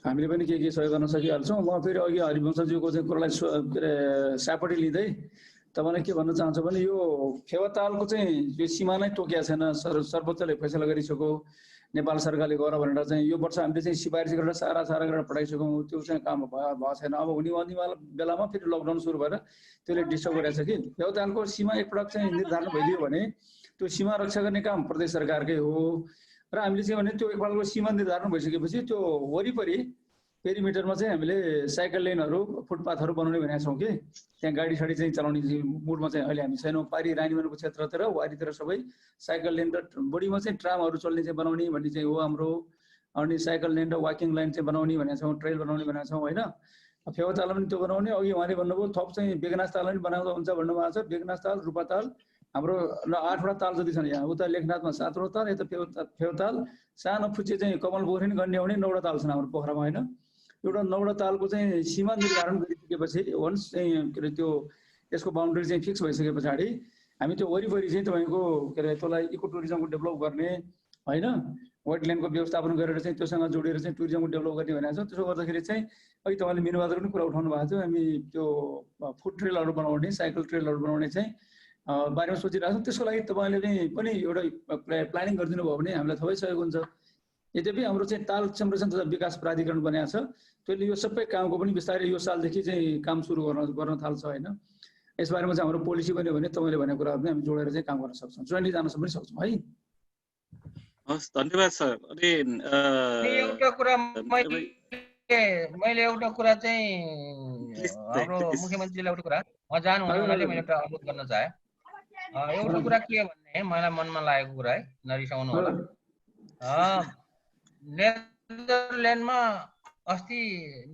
हामीले पनि के सहयोग गर्न सकिहाल्छौँ। म फेरि अघि हरिवंशज्यूको चाहिँ कुरालाई के अरे सापटी लिँदै तपाईँलाई के भन्न चाहन्छु भने यो फेवातालको चाहिँ यो सीमा नै तोकिया छैन। सर्वोच्चले फैसला गरिसक्यो नेपाल सरकारले गर भनेर चाहिँ यो वर्ष हामीले चाहिँ सिफारिस गरेर सारा गरेर पठाइसक्यौँ। त्यो चाहिँ काम भएको छैन। अब हुने बेलामा फेरि लकडाउन सुरु भएर त्यसले डिस्टर्ब गरेको छ कि फेवातालको सीमा एकपटक चाहिँ निर्धारण भइदियो भने त्यो सीमा रक्षा गर्ने काम प्रदेश सरकारकै हो। र हामीले चाहिँ भने त्यो एकपल्टको सीमा निर्धारण भइसकेपछि त्यो वरिपरि पेरिमिटरमा चाहिँ हामीले साइकल लेनहरू फुटपाथहरू बनाउने भनेका छौँ कि त्यहाँ गाडी साडी चाहिँ चलाउने मुडमा चाहिँ अहिले हामी छैनौँ। पारी रानीवनको क्षेत्रतिर वारीतिर सबै साइकल लेन र बढीमा चाहिँ ट्रामहरू चल्ने चाहिँ बनाउने भन्ने चाहिँ हो हाम्रो। अनि साइकल लेन र वाकिङ लाइन चाहिँ बनाउने भनेका छौँ, ट्रेल बनाउने भनेका छौँ होइन। फेवातालमा पनि त्यो बनाउने। अघि उहाँले भन्नुभयो थप चाहिँ बेगनासताल पनि बनाउँदा हुन्छ भन्नुभएको छ। बेगनासताल, रूपाताल हाम्रो 8वटा ताल जति छन्। यहाँ उता लेखनाथमा 7वटा ताल, यता फेवाताल, सानो फुच्चे चाहिँ कमल पोखरी गण्य हुने 9वटा ताल छन् हाम्रो पोखरामा होइन। एउटा 9वटा तालको चाहिँ सीमा निर्धारण गरिसकेपछि वन्स चाहिँ के अरे त्यो यसको बााउन्ड्री चाहिँ फिक्स भइसके पछाडि हामी त्यो वरिपरि चाहिँ तपाईँको के अरे त्यसलाई इको टुरिज्मको डेभलप गर्ने होइन, वेटल्यान्डको व्यवस्थापन गरेर चाहिँ त्योसँग जोडेर चाहिँ टुरिज्मको डेभलप गर्ने भनेको छ। त्यसो गर्दाखेरि चाहिँ अघि तपाईँले मीनबहादुर पनि कुरा उठाउनु भएको थियो। हामी त्यो फुड ट्रेलहरू बनाउने, साइकल ट्रेलहरू बनाउने चाहिँ बारेमा सोचिरहेको छौँ। त्यसको लागि तपाईँले पनि एउटा प्लानिङ गरिदिनु भयो भने हामीलाई थपै सहयोग हुन्छ। यद्यपि हाम्रो चाहिँ ताल संरक्षण तथा विकास प्राधिकरण बनाएको छ। त्यसले यो सबै कामको पनि बिस्तारै यो सालदेखि चाहिँ काम सुरु गर्न थाल्छ होइन। यसबारेमा चाहिँ हाम्रो पोलिसी बन्यो भने तपाईँले भनेको कुराहरू पनि हामी जोडेर चाहिँ काम गर्न सक्छौँ, जोइन्टली जान पनि सक्छौँ है।
हस् धन्यवाद सर। अनि
एउटा कुरा मैले एउटा कुरा चाहिँ हाम्रो मुख्यमन्त्रीलाई एउटा कुरा म जानु हुनाले मैले एउटा अनुरोध गर्न चाहे। एउटा कुरा के भन्ने मलाई मनमा लागेको कुरा है, नरिसाउनु होला। नेदरल्यान्डमा अस्ति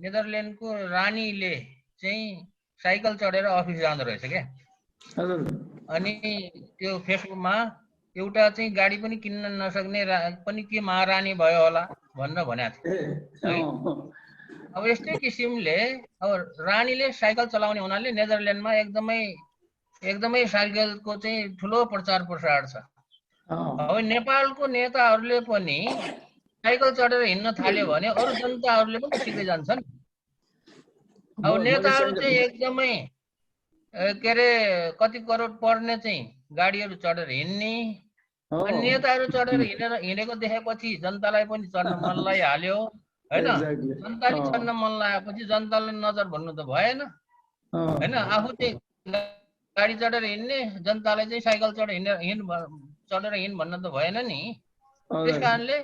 नेदरल्यान्डको रानीले चाहिँ साइकल चढेर अफिस जाँदो रहेछ क्या। अनि त्यो फेसबुकमा एउटा चाहिँ गाडी पनि किन्न नसक्ने पनि के महारानी भयो होला भनेर भनेको थियो। अब यस्तै किसिमले अब रानीले साइकल चलाउने हुनाले नेदरल्यान्डमा एकदमै साइकलको चाहिँ ठुलो प्रचार प्रसार छ। अब नेपालको नेताहरूले पनि साइकल चढेर हिँड्न थाल्यो भने अरू जनताहरूले पनि सिक्दै जान्छन्। अब नेताहरू चाहिँ एकदमै के अरे कति करोड पर्ने चाहिँ गाडीहरू चढेर हिँड्ने, अनि नेताहरू चढेर हिँडेको देखेपछि जनतालाई पनि चढ्न मन लागिहाल्यो हैन। जनताले चढ्न मन लागेपछि जनताले नजर भन्नु त भएन हैन। आफू चाहिँ गाडी चढेर हिँड्ने, जनतालाई चाहिँ साइकल चढेर हिँड भन्न त भएन नि। त्यस कारणले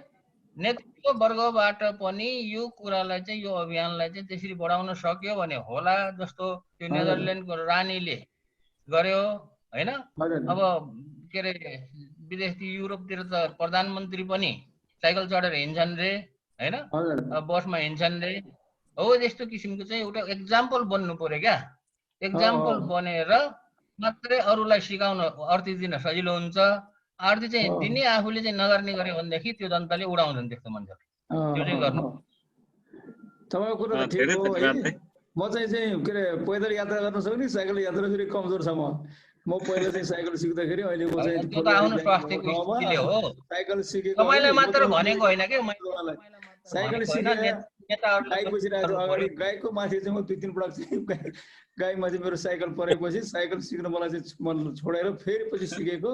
नेतृत्व वर्गबाट पनि यो कुरालाई चाहिँ यो अभियानलाई चाहिँ त्यसरी बढाउन सक्यो भने होला जस्तो त्यो नेदरल्यान्डको रानीले गर्यो हैन। अब के अरे विदेशी युरोपतिर त प्रधानमन्त्री पनि साइकल चढेर हिँड्छन् रे हैन, बसमा हिँड्छन् रे। हो त्यस्तो किसिमको चाहिँ एउटा एक्जाम्पल बन्नु पर्यो क्या। एक्जाम्पल बनेर मात्रै अरूलाई सिकाउन अर्थी दिन सजिलो हुन्छ। अर्थी चाहिँ दिने आफूले चाहिँ नगर्ने गरे भनेदेखि त्यो जनताले उडाउँछन् त्यस्तो मान्छेले। त्यो चाहिँ गर्नु।
तपाईँको कुरा त ठिक हो है। म चाहिँ के अरे पैदल यात्रा गर्न सक्ने, साइकल यात्रा फेरि कमजोर छ। म पहिला चाहिँ साइकल सिक्दाखेरि अहिले म चाहिँ
त्यो त आफ्नो स्वास्थ्यको स्थितिले हो।
साइकल सिकेको
तपाईलाई मात्र भनेको होइन के,
साइकल सिकेर गाई बसिरहेको अगाडि गाईको माथि चाहिँ म 2-3 पटक चाहिँ गाईमा चाहिँ मेरो साइकल परेपछि साइकल सिक्न मलाई चाहिँ मन छोडेर फेरि पछि सिकेको।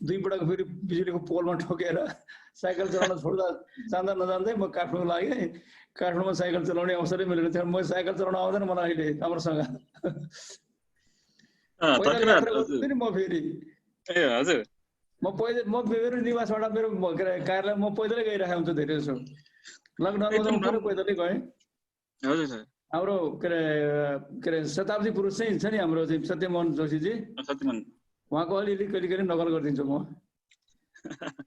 2 पटक फेरि बिजुलीको पोलमा ठोकेर साइकल चलाउन छोड्दा जान्दा नजान्दै म काठमाडौँ लागेँ। काठमाडौँमा साइकल चलाउने अवसरै मिलेको थियो। म साइकल चलाउन आउँदैन मलाई अहिले राम्रोसँग। म फेरि म मेरो निवासबाट मेरो कार्यालय म पैदलै गइरहेको हुन्छु धेरै जसो। लकडाउनमा पैदलै गएँ। हाम्रो के अरे शताब्दी पुरुष चाहिँ छ नि हाम्रो चाहिँ सत्यमोहन जोशीजी, उहाँको अलिअलि कहिले नकल गरिदिन्छु म।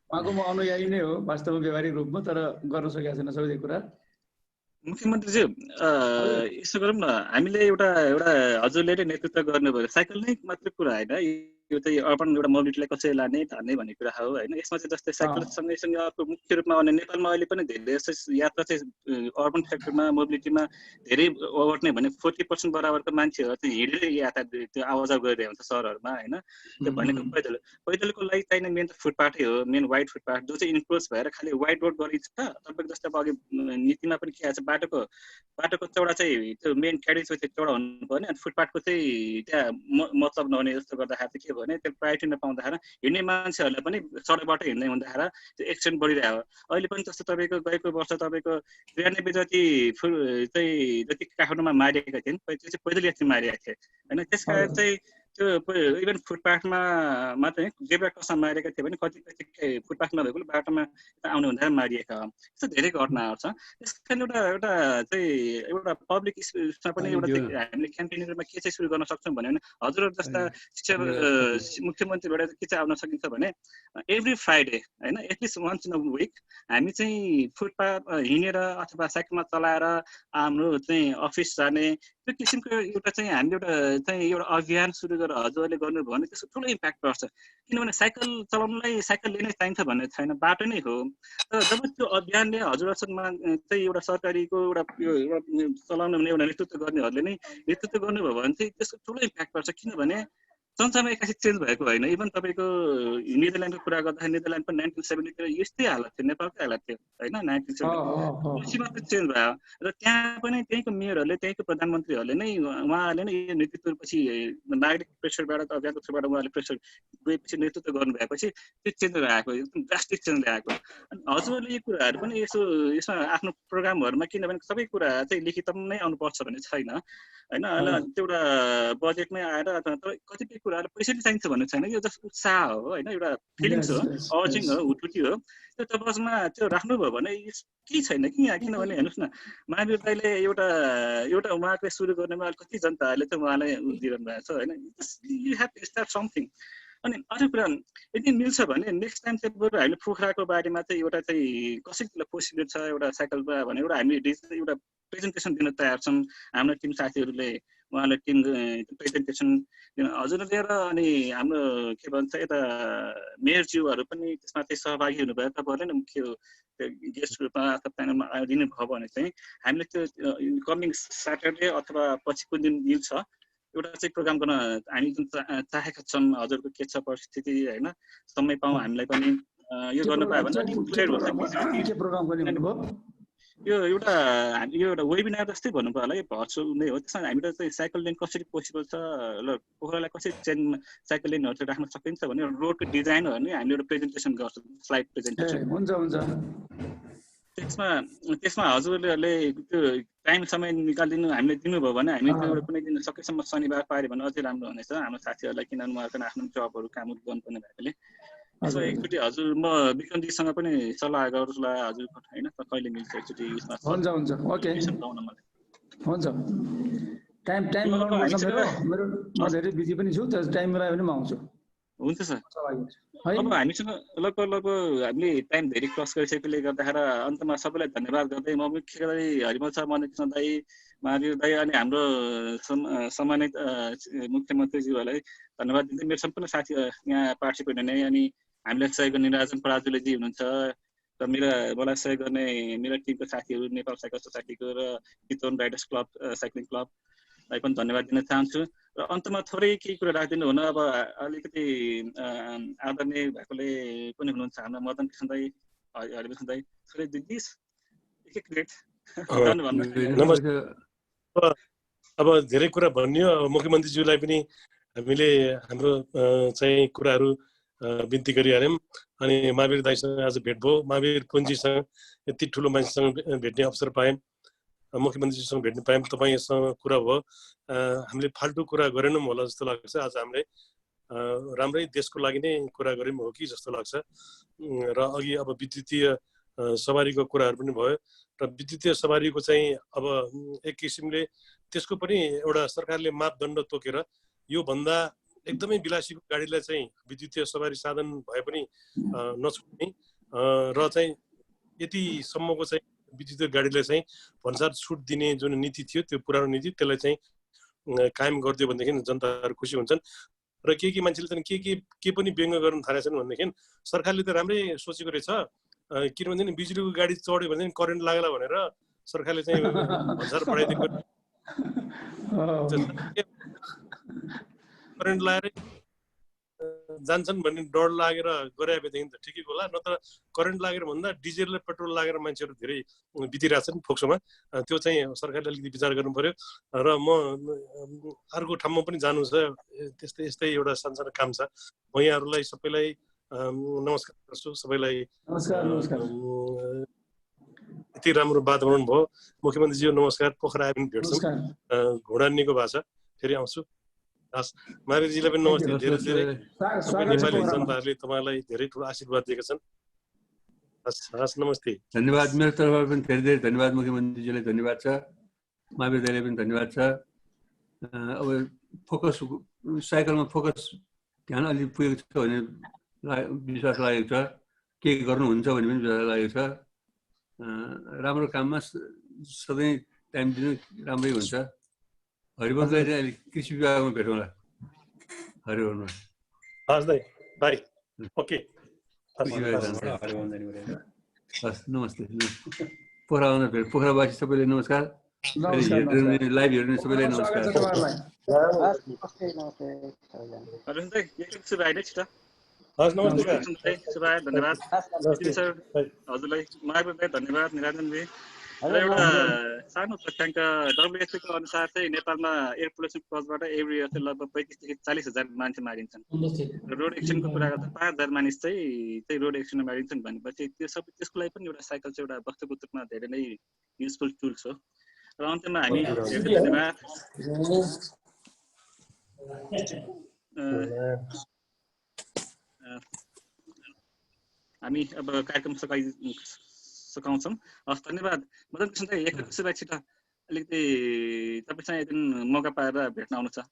उहाँको म अनुयायी नै हो वास्तवमा व्यवहारिक रूपमा, तर गर्न सकेको छैन सबै कुरा।
मुख्यमन्त्रीजी यसो गरौँ न, हामीले एउटा हजुरले नै नेतृत्व गर्नुभयो। साइकल नै मात्रै कुरा होइन, यो चाहिँ अर्बन एउटा मोबिलिटीलाई कसरी लाने धान्ने भन्ने कुरा हो होइन। यसमा चाहिँ जस्तै साइकल सँगैसँगै अर्को मुख्य रूपमा नेपालमा अहिले पनि धेरै जस्तो यात्रा चाहिँ अर्बन सेक्टरमा मोबिलिटीमा धेरै ओगट्ने भने 40% बराबरको मान्छेहरू चाहिँ हिँडेरै यातायात त्यो आवाजाव गरिरहेको हुन्छ सहरहरूमा होइन। त्यो भनेको पैदलको लागि चाहिने मेन त फुटपाथै हो, मेन वाइड फुटपाथ जो चाहिँ इन्क्लोज भएर खालि वाइड रोड गरिन्छ। तपाईँको जस्तै अब अघि नीतिमा पनि के आएको छ, बाटोको चौडा चाहिँ त्यो मेन क्यारेजको चाहिँ चौडा हुनुपर्ने, अनि फुटपाथको चाहिँ त्यहाँ मतलब नहुने जस्तो गर्दाखेरि चाहिँ के भने त्यो प्रायोरिटी नपाउँदाखेरि हिँड्ने मान्छेहरूलाई पनि सडकबाट हिँड्दै हुँदाखेरि त्यो एक्सिडेन्ट बढिरहेको। अहिले पनि जस्तो तपाईँको गएको वर्ष तपाईँको 93 जति काठमाडौँमा मारिएका थिए, त्यो चाहिँ पैदल यात्री मारिएका थिए होइन। त्यस कारण चाहिँ त्यो इभन फुटपाथमा मात्रै जेब्रा क्रसमा मारिएका थिए भने कति फुटपाथ नभएको बाटोमा आउने हुँदा मारिएका हो। यस्तो धेरै घटनाहरू छ। त्यस कारण एउटा पब्लिक स्पेसमा पनि एउटा हामीले क्याम्पेनिङमा के चाहिँ सुरु गर्न सक्छौँ भने हजुरहरू जस्ता मुख्यमन्त्रीबाट के चाहिँ आउन सकिन्छ भने एभ्री फ्राइडे होइन, at least once in a week हामी चाहिँ फुटपाथ हिँडेर अथवा साइकलमा चलाएर हाम्रो चाहिँ अफिस जाने त्यो किसिमको एउटा चाहिँ हामीले एउटा अभियान सुरु गरेर हजुरहरूले गर्नुभयो भने त्यसको ठुलो इम्प्याक्ट पर्छ। किनभने साइकल चलाउनलाई साइकल लिनै चाहिन्छ भन्ने छैन, बाटो नै हो। तर जब त्यो अभियानले हजुरहरूसँग चाहिँ एउटा सरकारीको एउटा चलाउनु भने एउटा नेतृत्व गर्नेहरूले नै नेतृत्व गर्नुभयो भने चाहिँ त्यसको ठुलो इम्प्याक्ट पर्छ। किनभने संसारमा एक्कासी चेन्ज भएको होइन। इभन तपाईँको नेदरल्यान्डको कुरा गर्दाखेरि नेदरल्यान्ड पनि 1970 तिर यस्तै हालत थियो, नेपालकै हालत थियो होइन। 1970 मात्रै चेन्ज भयो र त्यहाँ पनि त्यहीँको मेयरहरूले त्यहीँको प्रधानमन्त्रीहरूले नै उहाँहरूले नै यो नेतृत्वपछि नागरिक प्रेसरबाट अभियानको थ्रुबाट उहाँले प्रेसर गएपछि नेतृत्व गर्नुभएपछि त्यो चेन्ज आएको, एकदम ड्रास्टिक चेन्ज ल्याएको। अनि हजुरहरूले यो कुराहरू पनि यसमा आफ्नो प्रोग्रामहरूमा, किनभने सबै कुरा चाहिँ लिखितमै आउनुपर्छ भन्ने छैन होइन। त्यो एउटा बजेटमै आएर कतिपय कुराहरू पैसै चाहिन्छ भन्ने छैन, यो जस्ट उत्साह हो होइन, एउटा फिलिङ्स हो, अर्जिङ हो, हुटुटी हो। त्यो तपाईँमा त्यो राख्नुभयो भने केही छैन कि यहाँ। किनभने हेर्नुहोस् न, महावीर दाइले एउटा उहाँले सुरु गर्नेमा कति जनताहरूले चाहिँ उहाँलाई दिइरहनु भएको छ होइन। You have to start something. अनि अरू कुरा यदि मिल्छ भने नेक्स्ट टाइम चाहिँ बरु हामीले पोखराको बारेमा चाहिँ एउटा चाहिँ कसरी पोसिबल छ एउटा साइकलमा भने एउटा हामी एउटा प्रेजेन्टेसन दिन तयार छौँ। हाम्रो टिम साथीहरूले उहाँले टिम प्रेजेन्टेसन हजुरले लिएर अनि हाम्रो के भन्छ यता मेयरज्यूहरू पनि त्यसमा चाहिँ सहभागी हुनुभयो। तपाईँहरूले नि मुख्य गेस्ट रूपमा अथवा प्यानलमा दिनुभयो भने चाहिँ हामीले त्यो कमिङ स्याटरडे अथवा पछिको दिन छ एउटा चाहिँ प्रोग्राम गर्न हामी जुन चाहेका छौँ। हजुरको के छ परिस्थिति होइन, समय पाऊँ हामीलाई पनि यो गर्नु पायो भने यो एउटा वेबिनार जस्तै भन्नुभयो होला, यो भर्चुअल नै हो। त्यसमा हामीलाई चाहिँ साइकल लेन कसरी पोसिबल छ ल, पोखरालाई कसरी चेन साइकल लेनहरू चाहिँ राख्न सकिन्छ भने रोडको डिजाइनहरू नि हामीले एउटा प्रेजेन्टेसन गर्छौँ, स्लाइड प्रेजेन्टेसन।
हुन्छ हुन्छ।
त्यसमा हजुरहरूले त्यो टाइम समय निकालिदिनु हामीले दिनुभयो भने हामी त्यो एउटा कुनै दिन सकेसम्म शनिबार पार्यो भने अझै राम्रो हुनेछ हाम्रो साथीहरूलाई, किनभने उहाँहरूको आफ्नो जबहरू कामहरू गर्नुपर्ने भएकोले। यसो एकचोटि हजुर म विक्रमजीसँग पनि सल्लाह गरौँला हजुरको होइन, कहिले मिल्छ एकचोटि यसमा।
हुन्छ हुन्छ, ओके हुन्छ। टाइम मेरो म धेरै बिजी पनि छु, तर टाइम मिलायो भने म आउँछु।
हुन्छ सर। अब हामीसँग लगभग हामीले टाइम धेरै क्रस गरिसकेकोले गर्दाखेरि अन्तमा सबैलाई धन्यवाद गर्दै म मुख्य गरी हरिमल सर, मणिकृष्ण दाई, महावीर दाई अनि हाम्रो सम्मानित मुख्यमन्त्रीज्यूहरूलाई धन्यवाद दिँदै मेरो सम्पूर्ण साथी यहाँ पार्टिसिपेट हुने अनि हामीलाई सहयोग गर्ने राजन पराजुलेजी हुनुहुन्छ र मलाई सहयोग गर्ने मेरो टिमको साथीहरू नेपाल साइकल सोसाइटीको र चितवन राइडर्स क्लब साइक्लिङ क्लबलाई पनि धन्यवाद दिन चाहन्छु। र अन्तमा थोरै केही कुरा राखिदिनु हुन अब अलिकति आदरणीय भएकोले पनि हुनुहुन्छ हाम्रो मदन कृष्ण दाई, हरिकृष्ण दाई, थोरै दिस एक मिनेट
अब धेरै कुरा भनियो। मुख्यमन्त्रीज्यूलाई पनि हामीले हाम्रो चाहिँ कुराहरू बिन्ती गरिहाल्यौँ। अनि महावीर दाईसँग आज भेट भयो, महावीर पुन्जीसँग यति ठुलो मान्छेसँग भेट्ने अवसर पायौँ, मुख्यमन्त्रीसँग भेट्न पायौँ, तपाईँसँग कुरा भयो। हामीले फाल्टु कुरा गरेनौँ होला जस्तो लाग्छ। आज हामीले राम्रै देशको लागि नै कुरा गऱ्यौँ हो कि जस्तो लाग्छ। र अघि अब विद्युतीय सवारीको कुराहरू पनि भयो र विद्युतीय सवारीको चाहिँ अब एक किसिमले त्यसको पनि एउटा सरकारले मापदण्ड तोकेर यो भन्दा एकदमै विलासीको गाडीलाई चाहिँ विद्युतीय सवारी साधन भए पनि नछोड्ने र चाहिँ यतिसम्मको चाहिँ विद्युतीय गाडीलाई चाहिँ भन्सार छुट दिने जुन नीति थियो, त्यो पुरानो नीति, त्यसलाई चाहिँ कायम गरिदियो भनेदेखि जनताहरू खुसी हुन्छन्। र के मान्छेले चाहिँ के पनि व्यङ्ग गर्न थालेछन् भनेदेखि सरकारले त राम्रै सोचेको रहेछ, किनभने बिजुलीको गाडी चढ्यो भने करेन्ट लागला भनेर सरकारले चाहिँ भन्सार बढाइदिएको, करेन्ट लगाएर जान्छन् भन्ने डर लागेर गरे भएदेखि त ठिकै होला, नत्र करेन्ट लागेर भन्दा डिजेल र पेट्रोल लागेर मान्छेहरू धेरै बितिरहेछन् फोक्सोमा। त्यो चाहिँ सरकारले अलिकति विचार गर्नु पर्यो। र म अर्को ठाउँमा पनि जानु छ, यस्तै एउटा सानसानो काम छ। म यहाँहरूलाई सबैलाई नमस्कार गर्छु, सबैलाई यति राम्रो वातावरण भयो। मुख्यमन्त्रीज्यू नमस्कार, पोखरा आयो भने भेट्छौँ, घोडा निको भएको छ, फेरि आउँछु। हस्, महावीरजीलाई पनि नमस्ते। धेरै धेरै नेपाली जनताहरूले तपाईँलाई धेरै ठुलो आशीर्वाद दिएका छन्। हस् नमस्ते,
धन्यवाद। मेरो तर्फबाट पनि धेरै धेरै धन्यवाद। मुख्यमन्त्रीजीलाई धन्यवाद छ, महावीर दाईलाई पनि धन्यवाद छ। अब फोकस साइकलमा फोकस ध्यान अलिक पुगेको छ भने विश्वास लागेको छ, के गर्नुहुन्छ भन्ने पनि विश्वास लागेको छ। राम्रो काममा सधैँ टाइम दिनु राम्रै हुन्छ। हरिवंश दाई चाहिँ अहिले कृषि विभागमा भेटौँला। हरिवंशमा
हस् दाई, बाई, ओके,
हस्, नमस्ते। पोखरा आउन भेट, पोखरावासी सबैलाई नमस्कार, लाइभ हेर्ने सबैलाई नमस्कार।
हस् नमस्ते,
धन्यवाद हजुरलाई, महावीर दाई धन्यवाद, निरञ्जन जी। र एउटा सानो तथ्याङ्क WHO को अनुसार चाहिँ नेपालमा एयर पोल्युसन कजबाट एभ्री इयर चाहिँ लगभग 35,000 देखि 40,000 मान्छे मारिन्छन्। रोड एक्सिडेन्टको कुरा गर्दा 5,000 मानिस चाहिँ रोड एक्सिडेन्टमा मारिन्छन् भनेपछि त्यो सबै त्यसको लागि पनि एउटा साइकल चाहिँ एउटा वस्तुगत रूपमा धेरै नै युजफुल टुल्स हो। र अन्त्यमा हामी धेरै धन्यवाद। हामी अब कार्यक्रम सकाउँछौँ। हस्, धन्यवाद। मदन कृष्ण दाई, एक छिटो अलिकति तपाईँसँग एक दिन मौका पाएर भेट्न आउनु छ।